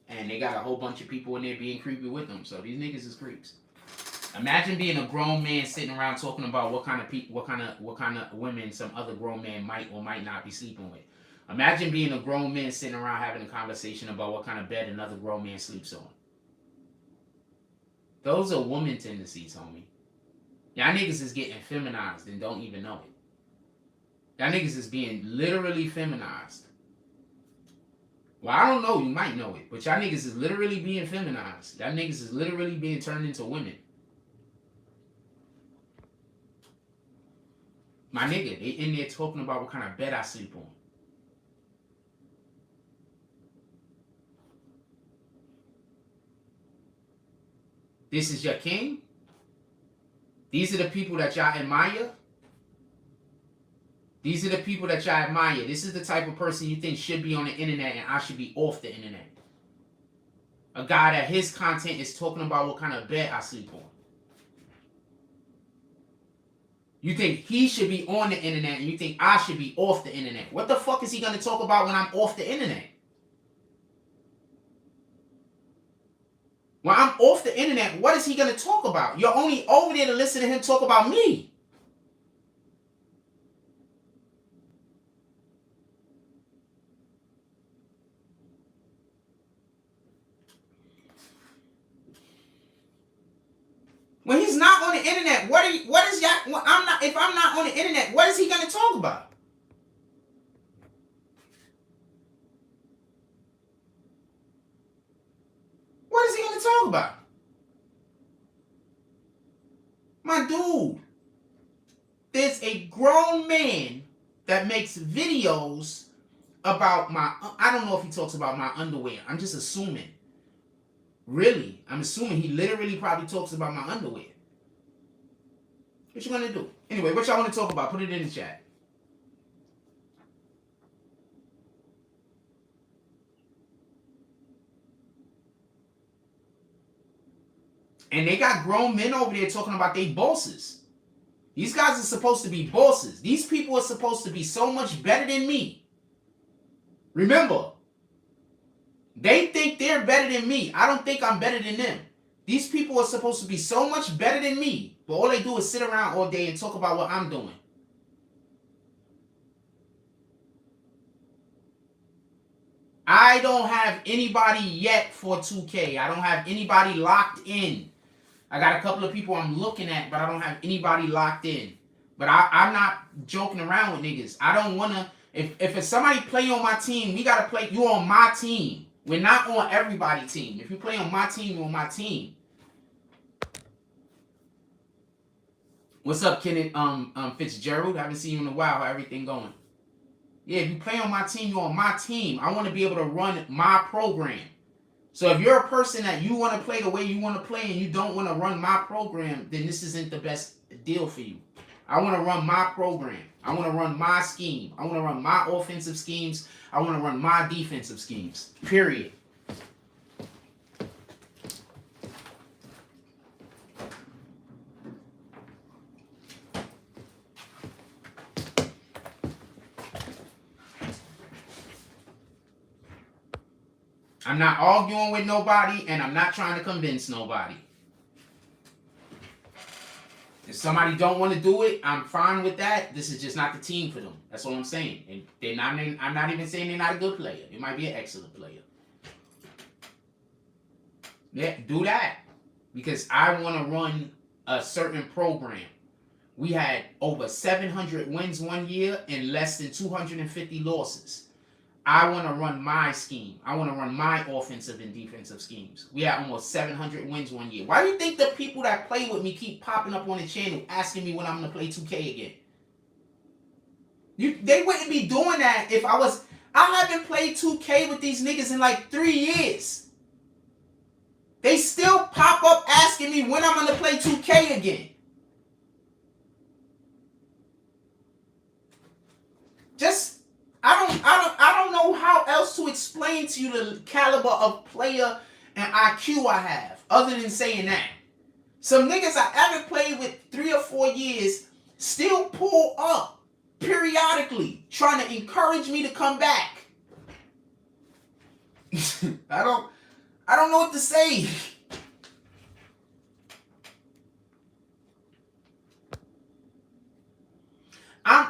And they got a whole bunch of people in there being creepy with them. So these niggas is creeps. Imagine being a grown man sitting around talking about what kind of women some other grown man might or might not be sleeping with. Imagine being a grown man sitting around having a conversation about what kind of bed another grown man sleeps on. Those are woman tendencies, homie. Y'all niggas is getting feminized and don't even know it. Y'all niggas is being literally feminized. Well, I don't know. You might know it. But y'all niggas is literally being feminized. Y'all niggas is literally being turned into women. My nigga, they in there talking about what kind of bed I sleep on. This is your king? These are the people that y'all admire? These are the people that y'all admire. This is the type of person you think should be on the internet and I should be off the internet. A guy that his content is talking about what kind of bed I sleep on. You think he should be on the internet and you think I should be off the internet. What the fuck is he going to talk about when I'm off the internet? When I'm off the internet, what is he going to talk about? You're only over there to listen to him talk about me. When he's not on the internet, if I'm not on the internet, what is he going to talk about? What is he going to talk about? My dude, there's a grown man that makes videos about I don't know if he talks about my underwear. I'm just assuming. Really, I'm assuming he literally probably talks about my underwear. What you gonna do? Anyway, what y'all want to talk about? Put it in the chat. And they got grown men over there talking about they bosses. These guys are supposed to be bosses. These people are supposed to be so much better than me. Remember, they think they're better than me. I don't think I'm better than them. These people are supposed to be so much better than me, but all they do is sit around all day and talk about what I'm doing. I don't have anybody yet for 2K. I don't have anybody locked in. I got a couple of people I'm looking at, but I don't have anybody locked in. But I'm not joking around with niggas. I don't want to. If somebody play on my team, we got to play. You on my team. We're not on everybody's team. If you play on my team, you're on my team. What's up, Kenneth Fitzgerald? I haven't seen you in a while. How everything going? Yeah, if you play on my team, you're on my team. I want to be able to run my program. So if you're a person that you want to play the way you want to play and you don't want to run my program, then this isn't the best deal for you. I want to run my program. I want to run my scheme. I want to run my offensive schemes. I want to run my defensive schemes. Period. I'm not arguing with nobody, and I'm not trying to convince nobody. If somebody don't want to do it, I'm fine with that. This is just not the team for them. That's all I'm saying. And they're not. I'm not even saying they're not a good player. It might be an excellent player. Yeah, do that. Because I want to run a certain program. We had over 700 wins one year and less than 250 losses. I want to run my scheme. I want to run my offensive and defensive schemes. We had almost 700 wins one year. Why do you think the people that play with me keep popping up on the channel asking me when I'm going to play 2K again? They wouldn't be doing that if I was... I haven't played 2K with these niggas in like 3 years. They still pop up asking me when I'm going to play 2K again. Just... I don't know how else to explain to you the caliber of player and IQ I have, other than saying that. Some niggas I haven't played with 3 or 4 years still pull up periodically, trying to encourage me to come back. I don't know what to say.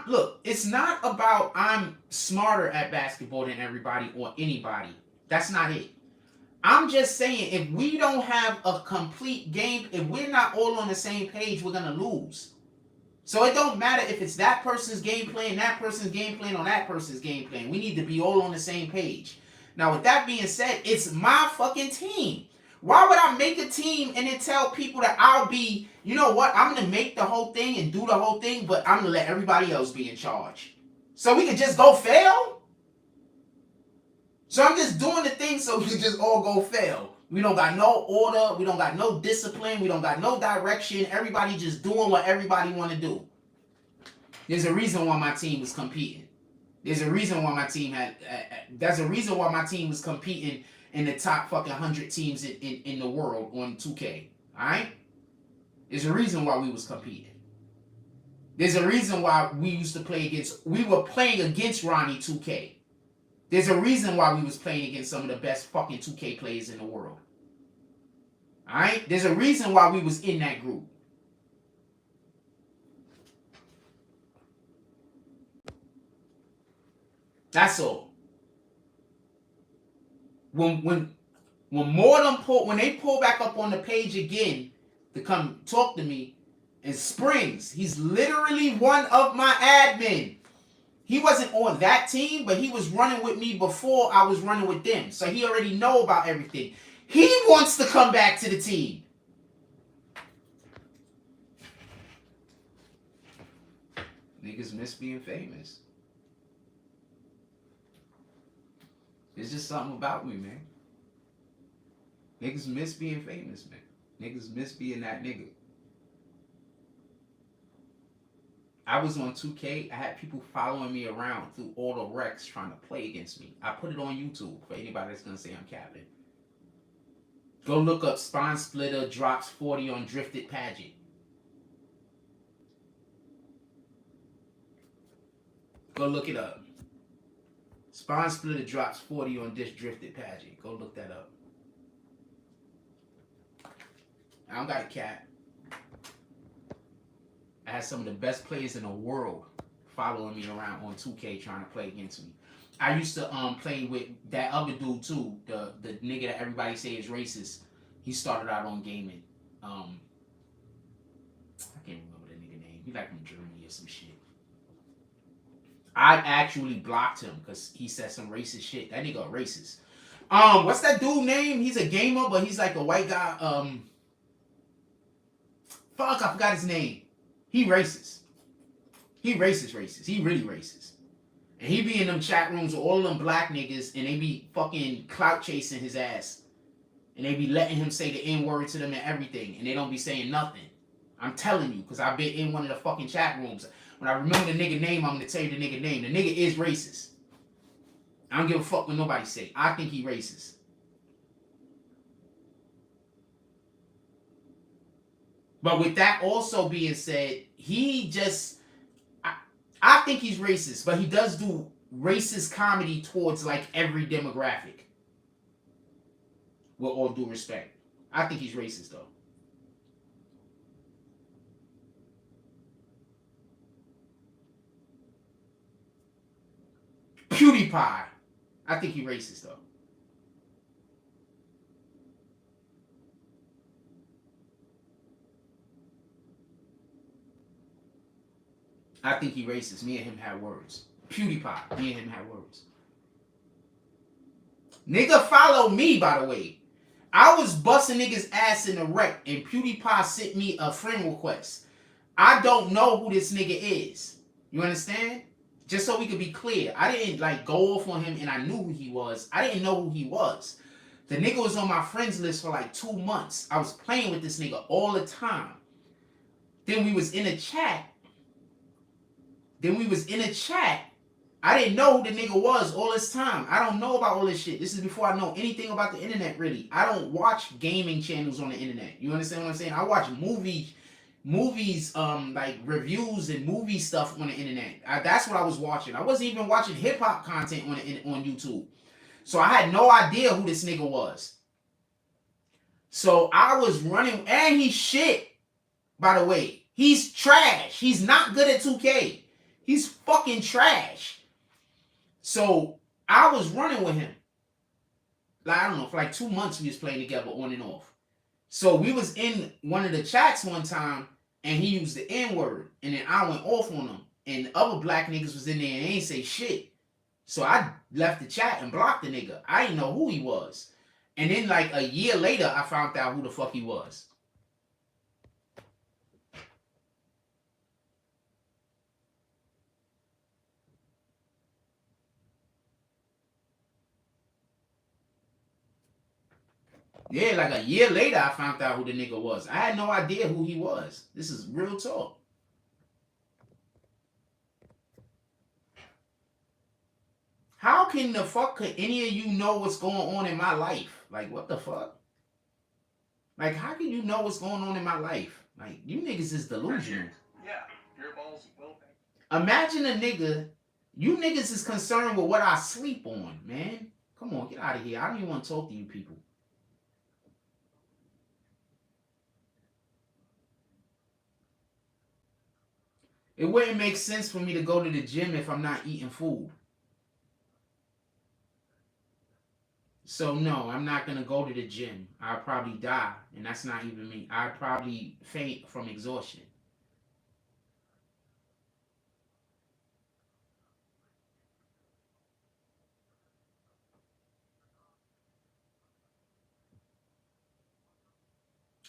Look, it's not about I'm smarter at basketball than everybody or anybody. That's not it. I'm just saying, if we don't have a complete game, if we're not all on the same page, we're going to lose. So it don't matter if it's that person's game plan, that person's game plan, or that person's game plan. We need to be all on the same page. Now, with that being said, it's my fucking team. Why would I make a team and then tell people that I'll be, you know what, I'm going to make the whole thing and do the whole thing, but I'm going to let everybody else be in charge? So we can just go fail? So I'm just doing the thing so we can just all go fail. We don't got no order. We don't got no discipline. We don't got no direction. Everybody just doing what everybody want to do. There's a reason why my team was competing. There's a reason why my team had... there's a reason why my team was competing in the top fucking 100 teams in the world on 2K. Alright? There's a reason why we was competing. There's a reason why we used to play against... We were playing against Ronnie 2K. There's a reason why we was playing against some of the best fucking 2K players in the world. Alright? There's a reason why we was in that group. That's all. When more of them when they pull back up on the page again to come talk to me, and Springs, he's literally one of my admin. He wasn't on that team, but he was running with me before I was running with them. So he already know about everything. He wants to come back to the team. Niggas miss being famous. It's just something about me, man. Niggas miss being famous, man. Niggas miss being that nigga. I was on 2K. I had people following me around through all the recs trying to play against me. I put it on YouTube for anybody that's going to say I'm capping. Go look up Spawn Splitter drops 40 on Drifted Pageant. Go look it up. Spawn Splitter drops 40 on this drifted pageant. Go look that up. I don't got a cat. I had some of the best players in the world following me around on 2K trying to play against me. I used to play with that other dude too, the nigga that everybody say is racist. He started out on gaming. I can't remember the nigga name. He like from Germany or some shit. I actually blocked him because he said some racist shit. That nigga a racist. What's that dude name? He's a gamer, but he's like a white guy. Fuck, I forgot his name. He racist. He racist. He really racist. And he be in them chat rooms with all them black niggas and they be fucking clout chasing his ass. And they be letting him say the N-word to them and everything. And they don't be saying nothing. I'm telling you, because I've been in one of the fucking chat rooms. When I remember the nigga name, I'm going to tell you the nigga name. The nigga is racist. I don't give a fuck what nobody say. I think he racist. But with that also being said, he just... I think he's racist, but he does do racist comedy towards like every demographic. With all due respect. I think he's racist though. PewDiePie. I think he's racist though. I think he racist. Me and him had words. PewDiePie. Me and him had words. Nigga follow me, by the way. I was busting niggas ass in the wreck and PewDiePie sent me a friend request. I don't know who this nigga is. You understand? Just so we could be clear. I didn't like go off on him and I knew who he was. I didn't know who he was. The nigga was on my friends list for like 2 months. I was playing with this nigga all the time. Then we was in a chat. I didn't know who the nigga was all this time. I don't know about all this shit. This is before I know anything about the internet, really. I don't watch gaming channels on the internet. You understand what I'm saying? I watch movies, like reviews and movie stuff on the internet. That's what I was watching. I wasn't even watching hip-hop content on YouTube. So I had no idea who this nigga was. So I was running, and he's shit, by the way. He's trash. He's not good at 2K. He's fucking trash. So I was running with him. Like, I don't know, for like 2 months we was playing together on and off. So we was in one of the chats one time and he used the N-word. And then I went off on him. And the other black niggas was in there and they ain't say shit. So I left the chat and blocked the nigga. I didn't know who he was. And then like a year later, I found out who the fuck he was. Yeah, like a year later, I found out who the nigga was. I had no idea who he was. This is real talk. How can the fuck could any of you know what's going on in my life? Like, what the fuck? Like, how can you know what's going on in my life? Like, you niggas is delusional. Yeah, your balls will. Imagine a nigga, you niggas is concerned with what I sleep on, man. Come on, get out of here. I don't even want to talk to you people. It wouldn't make sense for me to go to the gym if I'm not eating food. So no, I'm not going to go to the gym. I'll probably die. And that's not even me. I'll probably faint from exhaustion.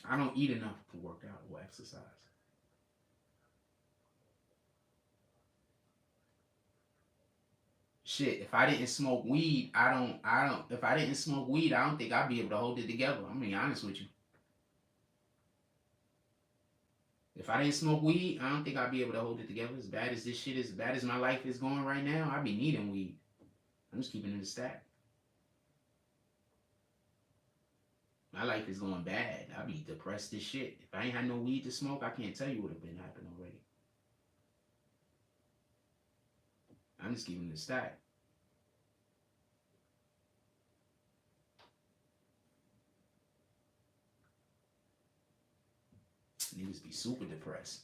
I don't eat enough to work out or exercise. Shit, if I didn't smoke weed, if I didn't smoke weed, I don't think I'd be able to hold it together. I'm being honest with you. If I didn't smoke weed, I don't think I'd be able to hold it together. As bad as this shit is, as bad as my life is going right now, I'd be needing weed. I'm just keeping it a stack. My life is going bad. I'd be depressed as shit. If I ain't had no weed to smoke, I can't tell you what would have been happening already. I'm just keeping it a stack. just be super depressed.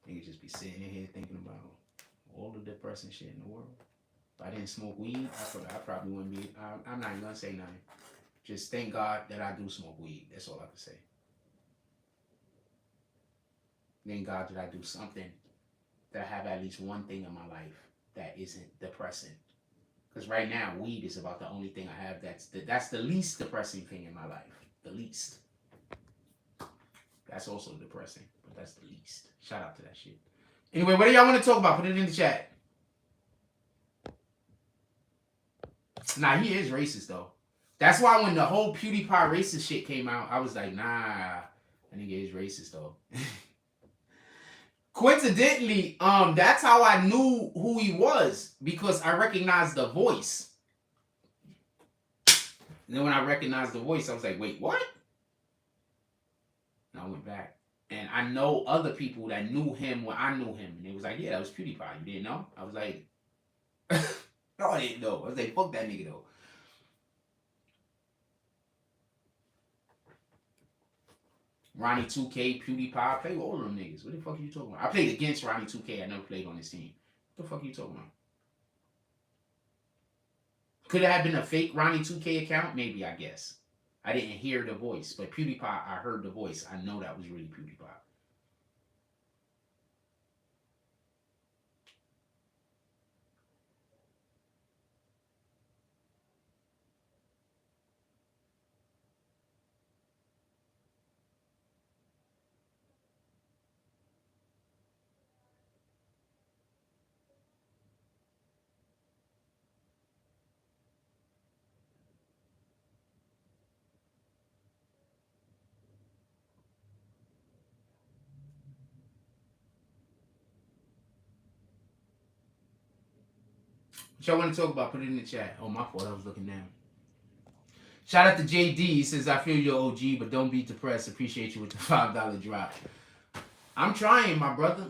Niggas just be sitting in here thinking about all the depressing shit in the world. If I didn't smoke weed, I probably wouldn't be. I'm not even gonna say nothing. Just thank God that I do smoke weed. That's all I can say. Thank God that I do something, that I have at least one thing in my life that isn't depressing. Because right now, weed is about the only thing I have that's the least depressing thing in my life. The least. That's also depressing, but that's the least. Shout out to that shit. Anyway, what do y'all want to talk about? Put it in the chat. Nah, he is racist, though. That's why when the whole PewDiePie racist shit came out, I was like, nah, that nigga is racist, though. Coincidentally, that's how I knew who he was, because I recognized the voice. And then when I recognized the voice, I was like, wait, what? And I went back. And I know other people that knew him when I knew him. And they was like, yeah, that was PewDiePie. You didn't know? I was like, no, I didn't know. I was like, fuck that nigga, though. Ronnie 2K, PewDiePie, I played with all of them niggas. What the fuck are you talking about? I played against Ronnie 2K. I never played on his team. What the fuck are you talking about? Could it have been a fake Ronnie 2K account? Maybe, I guess. I didn't hear the voice. But PewDiePie, I heard the voice. I know that was really PewDiePie. What y'all want to talk about? Put it in the chat. Oh, my fault. I was looking down. Shout out to JD. He says, I feel your OG, but don't be depressed. Appreciate you with the $5 drop. I'm trying, my brother.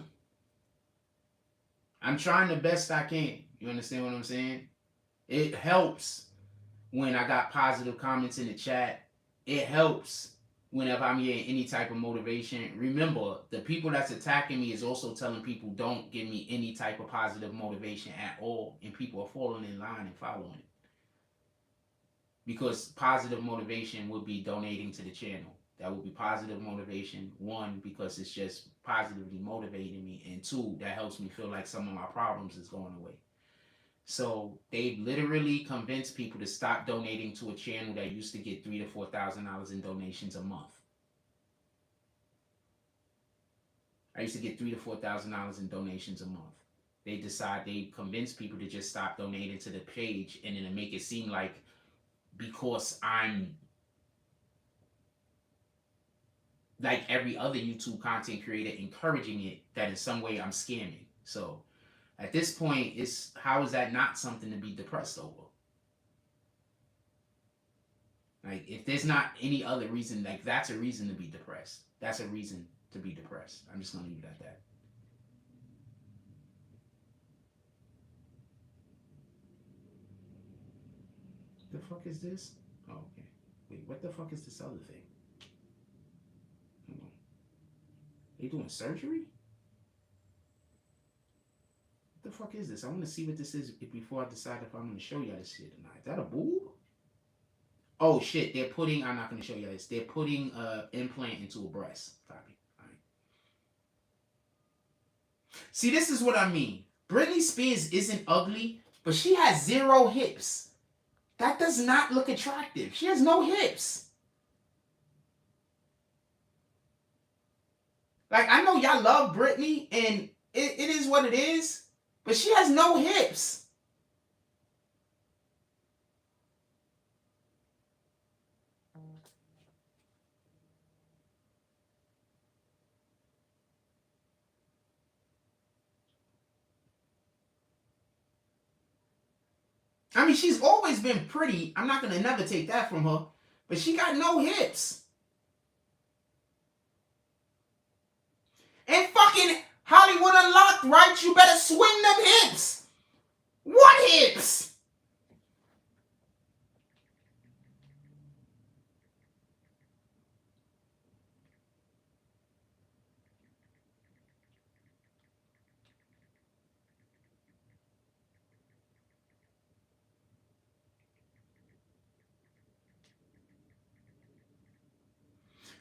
I'm trying the best I can. You understand what I'm saying? It helps when I got positive comments in the chat. It helps whenever I'm getting any type of motivation. Remember, the people that's attacking me is also telling people don't give me any type of positive motivation at all. And people are falling in line and following it. Because positive motivation would be donating to the channel. That would be positive motivation. One, because it's just positively motivating me. And two, that helps me feel like some of my problems is going away. So they literally convinced people to stop donating to a channel that used to get $3,000 to $4,000 in donations a month. I used to get $3,000 to $4,000 in donations a month. They convinced people to just stop donating to the page, and then to make it seem like because I'm like every other YouTube content creator encouraging it, that in some way I'm scamming. So at this point, how is that not something to be depressed over? Like, if there's not any other reason, like, that's a reason to be depressed. That's a reason to be depressed. I'm just going to leave it at that. The fuck is this? Oh, okay. Wait, what the fuck is this other thing? Hold on. They doing surgery? What the fuck is this? I want to see what this is before I decide if I'm going to show y'all this shit tonight. Is that a boob? Oh shit, they're putting, I'm not going to show you this. They're putting an implant into a breast. Copy. All right. See, this is what I mean. Britney Spears isn't ugly, but she has 0 hips. That does not look attractive. She has no hips. Like, I know y'all love Britney, and it is what it is, but she has no hips. I mean, she's always been pretty. I'm not going to never take that from her. But she got no hips. And fucking Hollywood Unlocked, right? You better swing them hips. What hips?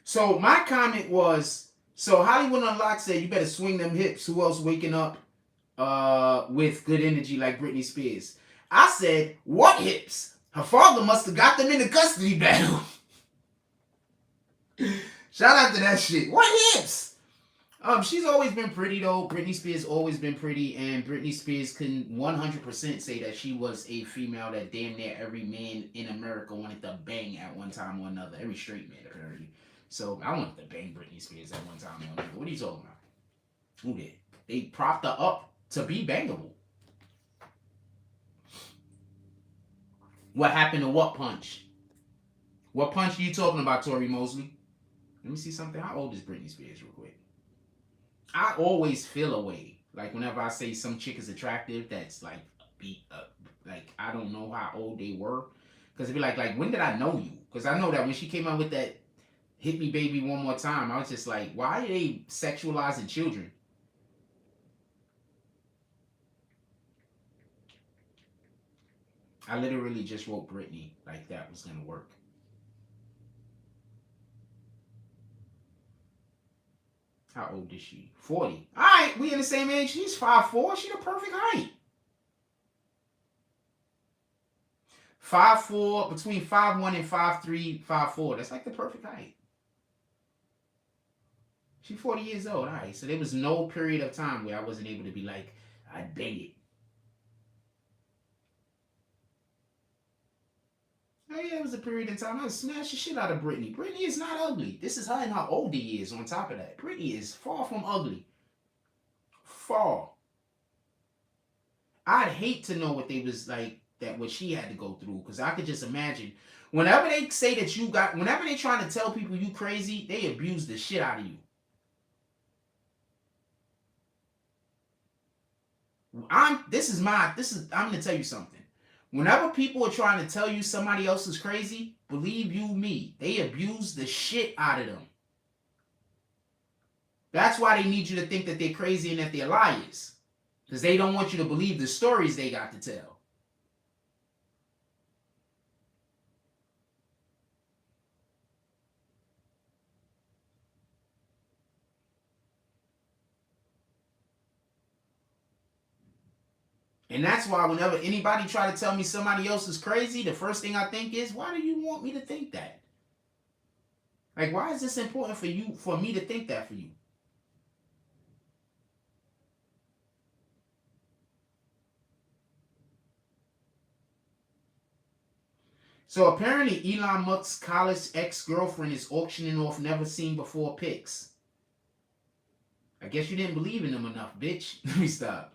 So my comment was, so Hollywood Unlocked said you better swing them hips. Who else waking up with good energy like Britney Spears? I said, what hips? Her father must have got them in the custody battle. Shout out to that shit. What hips? She's always been pretty though. Britney Spears always been pretty, and Britney Spears can 100% say that she was a female that damn near every man in America wanted to bang at one time or another. Every straight man apparently. So I wanted to bang Britney Spears at one time or another. What are you talking about? Who did? They propped her up to be bangable. What happened to what punch? What punch are you talking about, Tori Mosley? Let me see something. How old is Britney Spears, real quick? I always feel a way. Like whenever I say some chick is attractive, that's like beat up. Like I don't know how old they were, because it'd be like when did I know you? Because I know that when she came out with that "Hit Me Baby One More Time," I was just like, why are they sexualizing children? I literally just wrote Britney like that was gonna work. How old is she? 40. Alright, we in the same age. She's 5'4". She the perfect height. 5'4", between 5'1" and 5'3", 5'4". That's like the perfect height. She's 40 years old. Alright, so there was no period of time where I wasn't able to be like, I'd bang it. Oh yeah, it was a period in time I would smash the shit out of Britney. Britney is not ugly. This is her in her older years on top of that. Britney is far from ugly. Far. I'd hate to know what they was like, that what she had to go through, because I could just imagine. Whenever they say that you got, whenever they trying to tell people you crazy, they abuse the shit out of you. I'm gonna tell you something. Whenever people are trying to tell you somebody else is crazy, believe you me, they abuse the shit out of them. That's why they need you to think that they're crazy and that they're liars. Because they don't want you to believe the stories they got to tell. And that's why whenever anybody try to tell me somebody else is crazy, the first thing I think is, why do you want me to think that? Like, why is this important for me to think that for you? So apparently Elon Musk's college ex-girlfriend is auctioning off never seen before pics. I guess you didn't believe in them enough, bitch. Let me stop.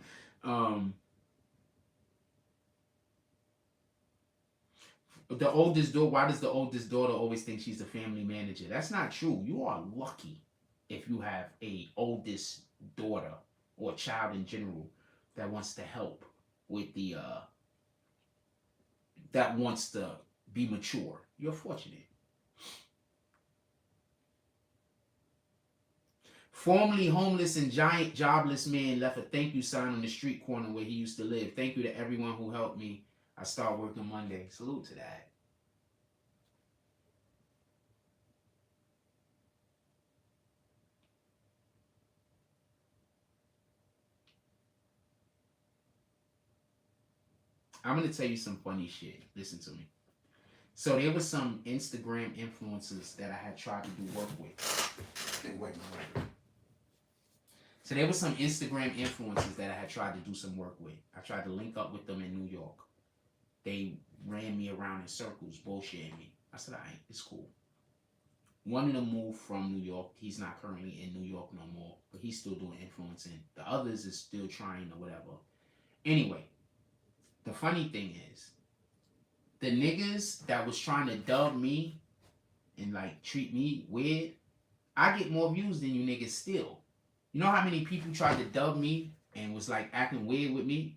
The oldest daughter, why does the oldest daughter always think she's the family manager? That's not true. You are lucky if you have a oldest daughter or child in general that wants to help with the that wants to be mature. You're fortunate. Formerly homeless and giant jobless man left a thank you sign on the street corner where he used to live. Thank you to everyone who helped me. I start working Monday. Salute to that. I'm going to tell you some funny shit. Listen to me. So there was some Instagram influencers that I had tried to do work with. So there was some Instagram influencers that I had tried to do some work with. I tried to link up with them in New York. They ran me around in circles, bullshitting me. I said, all right, it's cool. One of them moved from New York. He's not currently in New York no more, but he's still doing influencing. The others is still trying or whatever. Anyway, the funny thing is, the niggas that was trying to dub me and like treat me weird, I get more views than you niggas still. You know how many people tried to dub me and was like acting weird with me?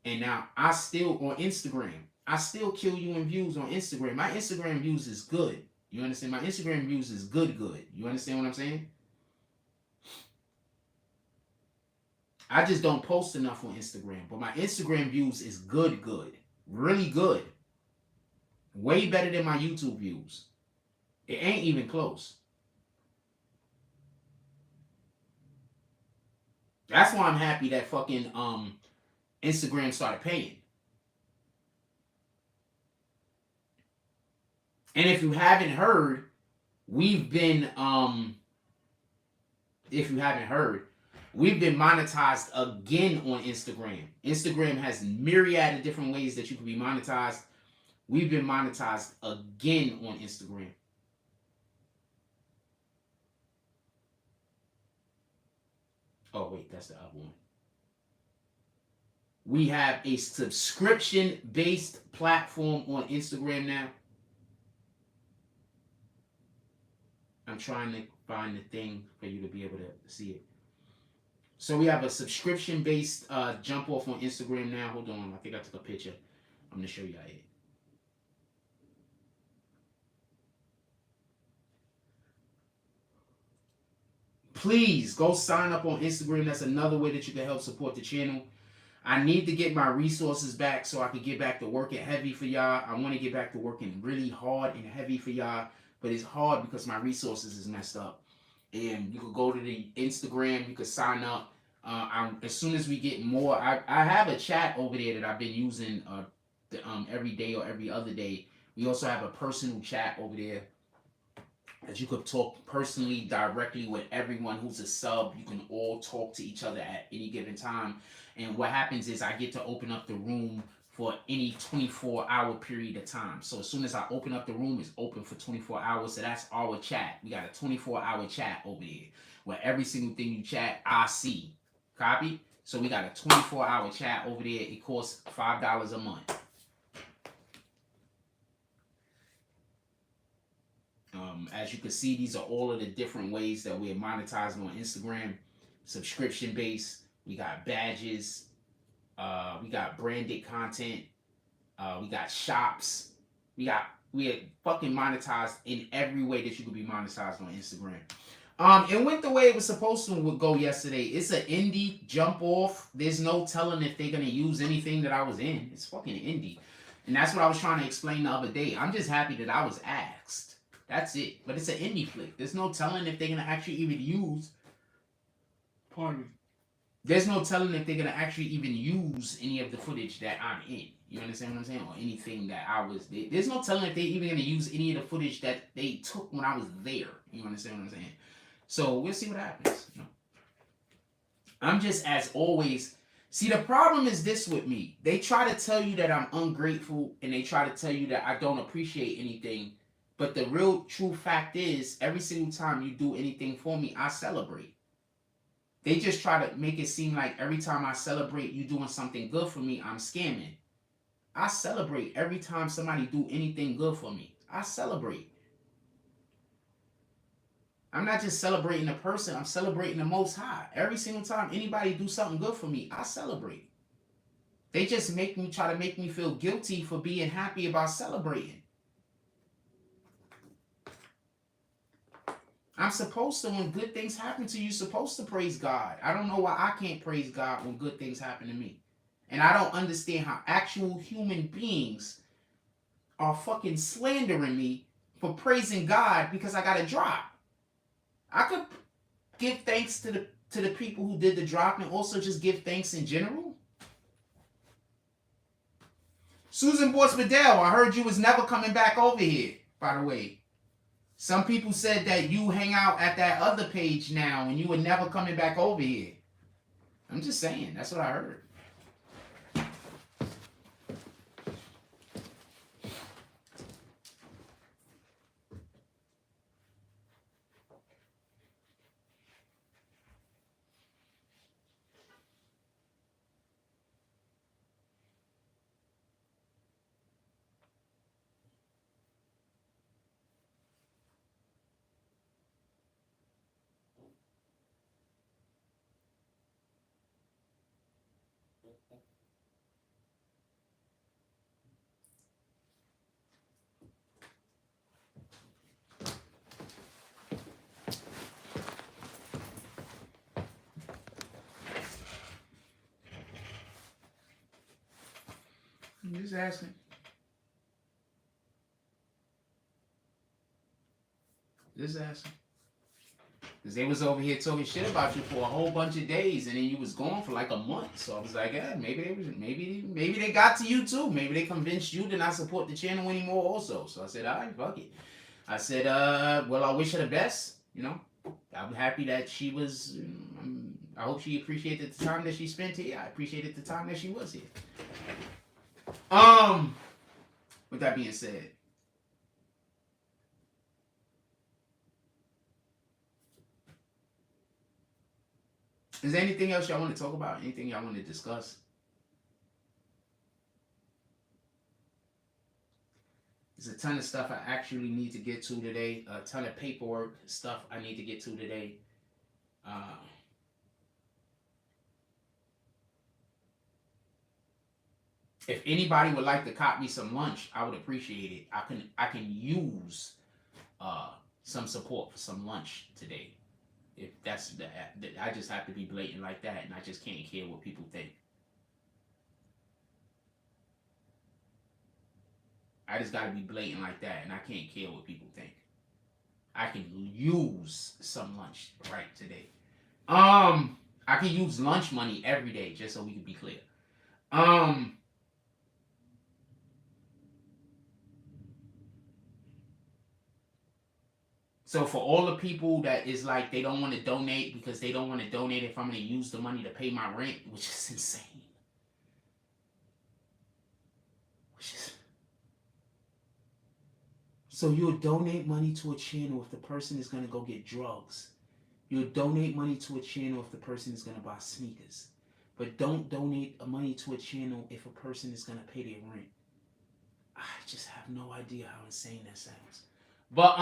And now I still, on Instagram, I still kill you in views on Instagram. My Instagram views is good. You understand? My Instagram views is good. You understand what I'm saying? I just don't post enough on Instagram. But my Instagram views is good. Really good. Way better than my YouTube views. It ain't even close. That's why I'm happy that fucking Instagram started paying. And if you haven't heard, we've been if you haven't heard, we've been monetized again on Instagram. Instagram has myriad of different ways that you can be monetized. We've been monetized again on Instagram. Oh wait, that's the other one. We have a subscription-based platform on Instagram now. I'm trying to find the thing for you to be able to see it. So we have a subscription-based jump off on Instagram now. Hold on, I think I took a picture. I'm gonna show you it. Please go sign up on Instagram. That's another way that you can help support the channel. I need to get my resources back so I can get back to working heavy for y'all. I want to get back to working really hard and heavy for y'all, but it's hard because my resources is messed up. And you could go to the Instagram, you could sign up. As soon as we get more, I have a chat over there that I've been using every day or every other day. We also have a personal chat over there that you could talk personally, directly with everyone who's a sub. You can all talk to each other at any given time. And what happens is I get to open up the room for any 24-hour period of time. So as soon as I open up the room, it's open for 24 hours. So that's our chat. We got a 24-hour chat over there where every single thing you chat, I see. Copy? So we got a 24-hour chat over there. It costs $5 a month. As you can see, these are all of the different ways that we're monetizing on Instagram. Subscription based. We got badges. We got branded content. We got shops. We are fucking monetized in every way that you could be monetized on Instagram. It went the way it was supposed to go yesterday. It's an indie jump off. There's no telling if they're gonna use anything that I was in. It's fucking indie. And that's what I was trying to explain the other day. I'm just happy that I was asked. That's it. But it's an indie flick. There's no telling if they're gonna actually even use. Pardon me. There's no telling if they're gonna actually even use any of the footage that I'm in. You understand what I'm saying? Or anything that I was there. There's no telling if they're even gonna use any of the footage that they took when I was there. You understand what I'm saying? So we'll see what happens. You know? I'm just, as always. See, the problem is this with me. They try to tell you that I'm ungrateful, and they try to tell you that I don't appreciate anything. But the real true fact is, every single time you do anything for me, I celebrate. They just try to make it seem like every time I celebrate you doing something good for me, I'm scamming. I celebrate every time somebody do anything good for me. I celebrate. I'm not just celebrating a person, I'm celebrating the Most High. Every single time anybody do something good for me, I celebrate. They just try to make me feel guilty for being happy about celebrating. I'm supposed to, when good things happen to you, supposed to praise God. I don't know why I can't praise God when good things happen to me. And I don't understand how actual human beings are fucking slandering me for praising God because I got a drop. I could give thanks to the people who did the drop and also just give thanks in general. Susan Borsbedell, I heard you was never coming back over here, by the way. Some people said that you hang out at that other page now and you were never coming back over here. I'm just saying, that's what I heard. I'm just asking. Just asking. Because they was over here talking shit about you for a whole bunch of days, and then you was gone for like a month. So I was like, maybe they got to you too. Maybe they convinced you to not support the channel anymore also. So I said, all right, fuck it. I said, well, I wish her the best. You know, I'm happy that she was. I hope she appreciated the time that she spent here. I appreciated the time that she was here. With that being said, is there anything else y'all want to talk about? Anything y'all want to discuss? There's a ton of stuff I actually need to get to today. A ton of paperwork stuff I need to get to today. If anybody would like to cop me some lunch, I would appreciate it. I can use some support for some lunch today. If that's I just have to be blatant like that, and I just can't care what people think. I just gotta be blatant like that, and I can't care what people think. I can use some lunch right today. I can use lunch money every day, just so we can be clear. So for all the people that is like they don't want to donate because they don't want to donate if I'm going to use the money to pay my rent, which is insane. So you'll donate money to a channel if the person is going to go get drugs. You'll donate money to a channel if the person is going to buy sneakers. But don't donate money to a channel if a person is going to pay their rent. I just have no idea how insane that sounds. But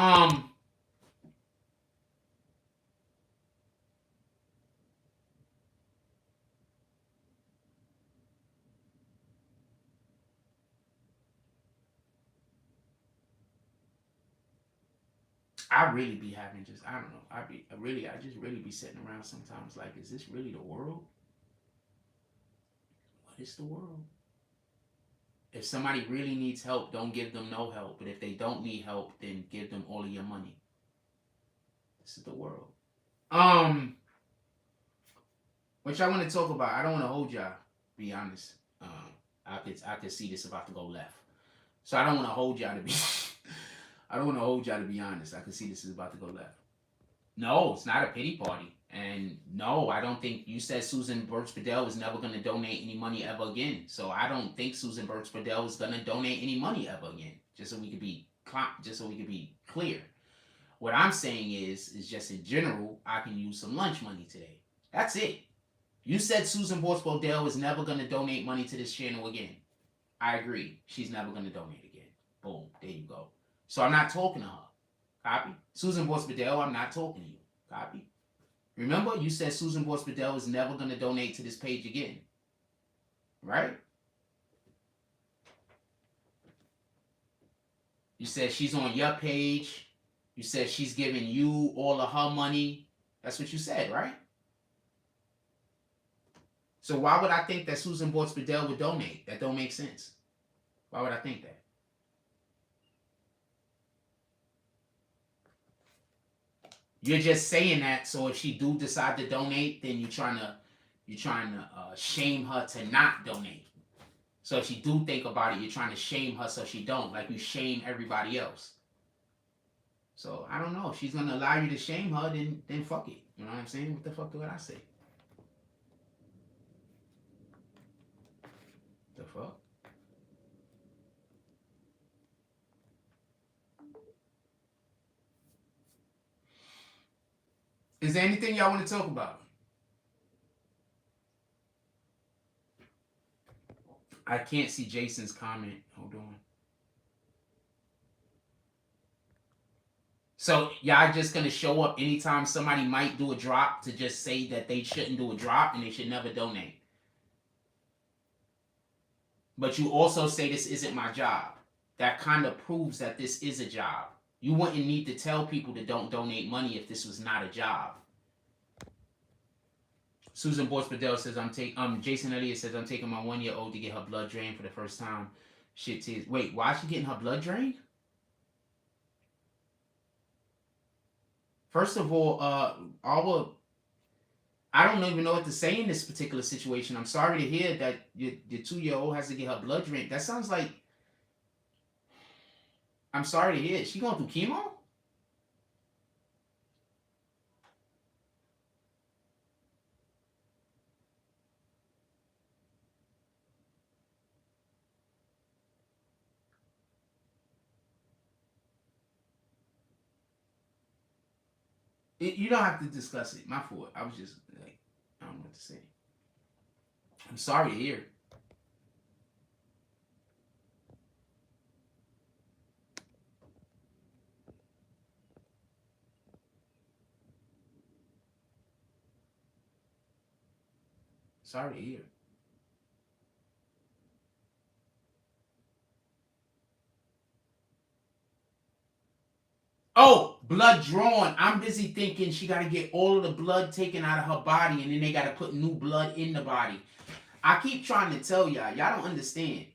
I really be having just, I don't know. I just really be sitting around sometimes like, is this really the world? What is the world? If somebody really needs help, don't give them no help. But if they don't need help, then give them all of your money. This is the world. Which I want to talk about. I don't want to hold y'all, be honest. I could see this about to go left. So I don't want to hold y'all to be I don't want to hold y'all to be honest. I can see this is about to go left. No, it's not a pity party. And no, I don't think you said Susan Birch-Padell is never going to donate any money ever again. So I don't think Susan Birch-Padell is going to donate any money ever again. Just so we could be clear. What I'm saying is just in general, I can use some lunch money today. That's it. You said Susan Birch-Padell is never going to donate money to this channel again. I agree. She's never going to donate again. Boom. There you go. So I'm not talking to her. Copy? Susan Birch-Padell, I'm not talking to you. Copy? Remember, you said Susan Birch-Padell is never going to donate to this page again. Right? You said she's on your page. You said she's giving you all of her money. That's what you said, right? So why would I think that Susan Birch-Padell would donate? That don't make sense. Why would I think that? You're just saying that so if she do decide to donate, then you're trying to shame her to not donate. So if she do think about it, you're trying to shame her so she don't, like you shame everybody else. So I don't know. If she's gonna allow you to shame her, then fuck it. You know what I'm saying? What the fuck do I say? The fuck? Is there anything y'all want to talk about? I can't see Jason's comment. Hold on. So y'all just gonna show up anytime somebody might do a drop to just say that they shouldn't do a drop and they should never donate. But you also say this isn't my job. That kind of proves that this is a job. You wouldn't need to tell people to don't donate money if this was not a job. Susan Birch-Padell says Jason Elliott says I'm taking my 1-year-old to get her blood drained for the first time. Shit is wait, why is she getting her blood drained? First of all, I don't even know what to say in this particular situation. I'm sorry to hear that your 2-year-old has to get her blood drained. That sounds like, I'm sorry to hear it. She going through chemo? You don't have to discuss it. My fault. I was just like, I don't know what to say. I'm sorry to hear it. Sorry to hear it. Oh, blood drawn. I'm busy thinking she got to get all of the blood taken out of her body and then they got to put new blood in the body. I keep trying to tell y'all. Y'all don't understand.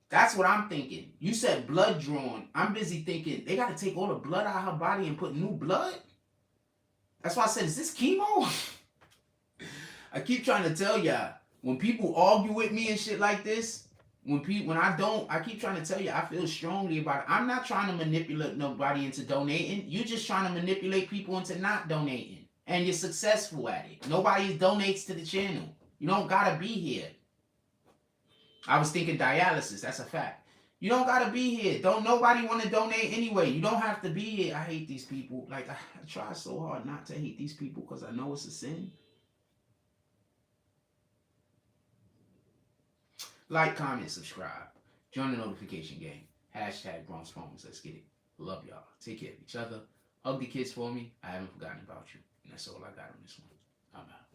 That's what I'm thinking. You said blood drawn. I'm busy thinking they got to take all the blood out of her body and put new blood? That's why I said, is this chemo? I keep trying to tell y'all. When people argue with me and shit like this, when I don't, I keep trying to tell you, I feel strongly about it. I'm not trying to manipulate nobody into donating. You're just trying to manipulate people into not donating. And you're successful at it. Nobody donates to the channel. You don't gotta be here. I was thinking dialysis, that's a fact. You don't gotta be here. Don't nobody want to donate anyway. You don't have to be here. I hate these people. Like, I try so hard not to hate these people because I know it's a sin. Like, comment, subscribe. Join the notification gang. Hashtag Bronx Poems. Let's get it. Love y'all. Take care of each other. Hug the kids for me. I haven't forgotten about you. And that's all I got on this one. I'm out.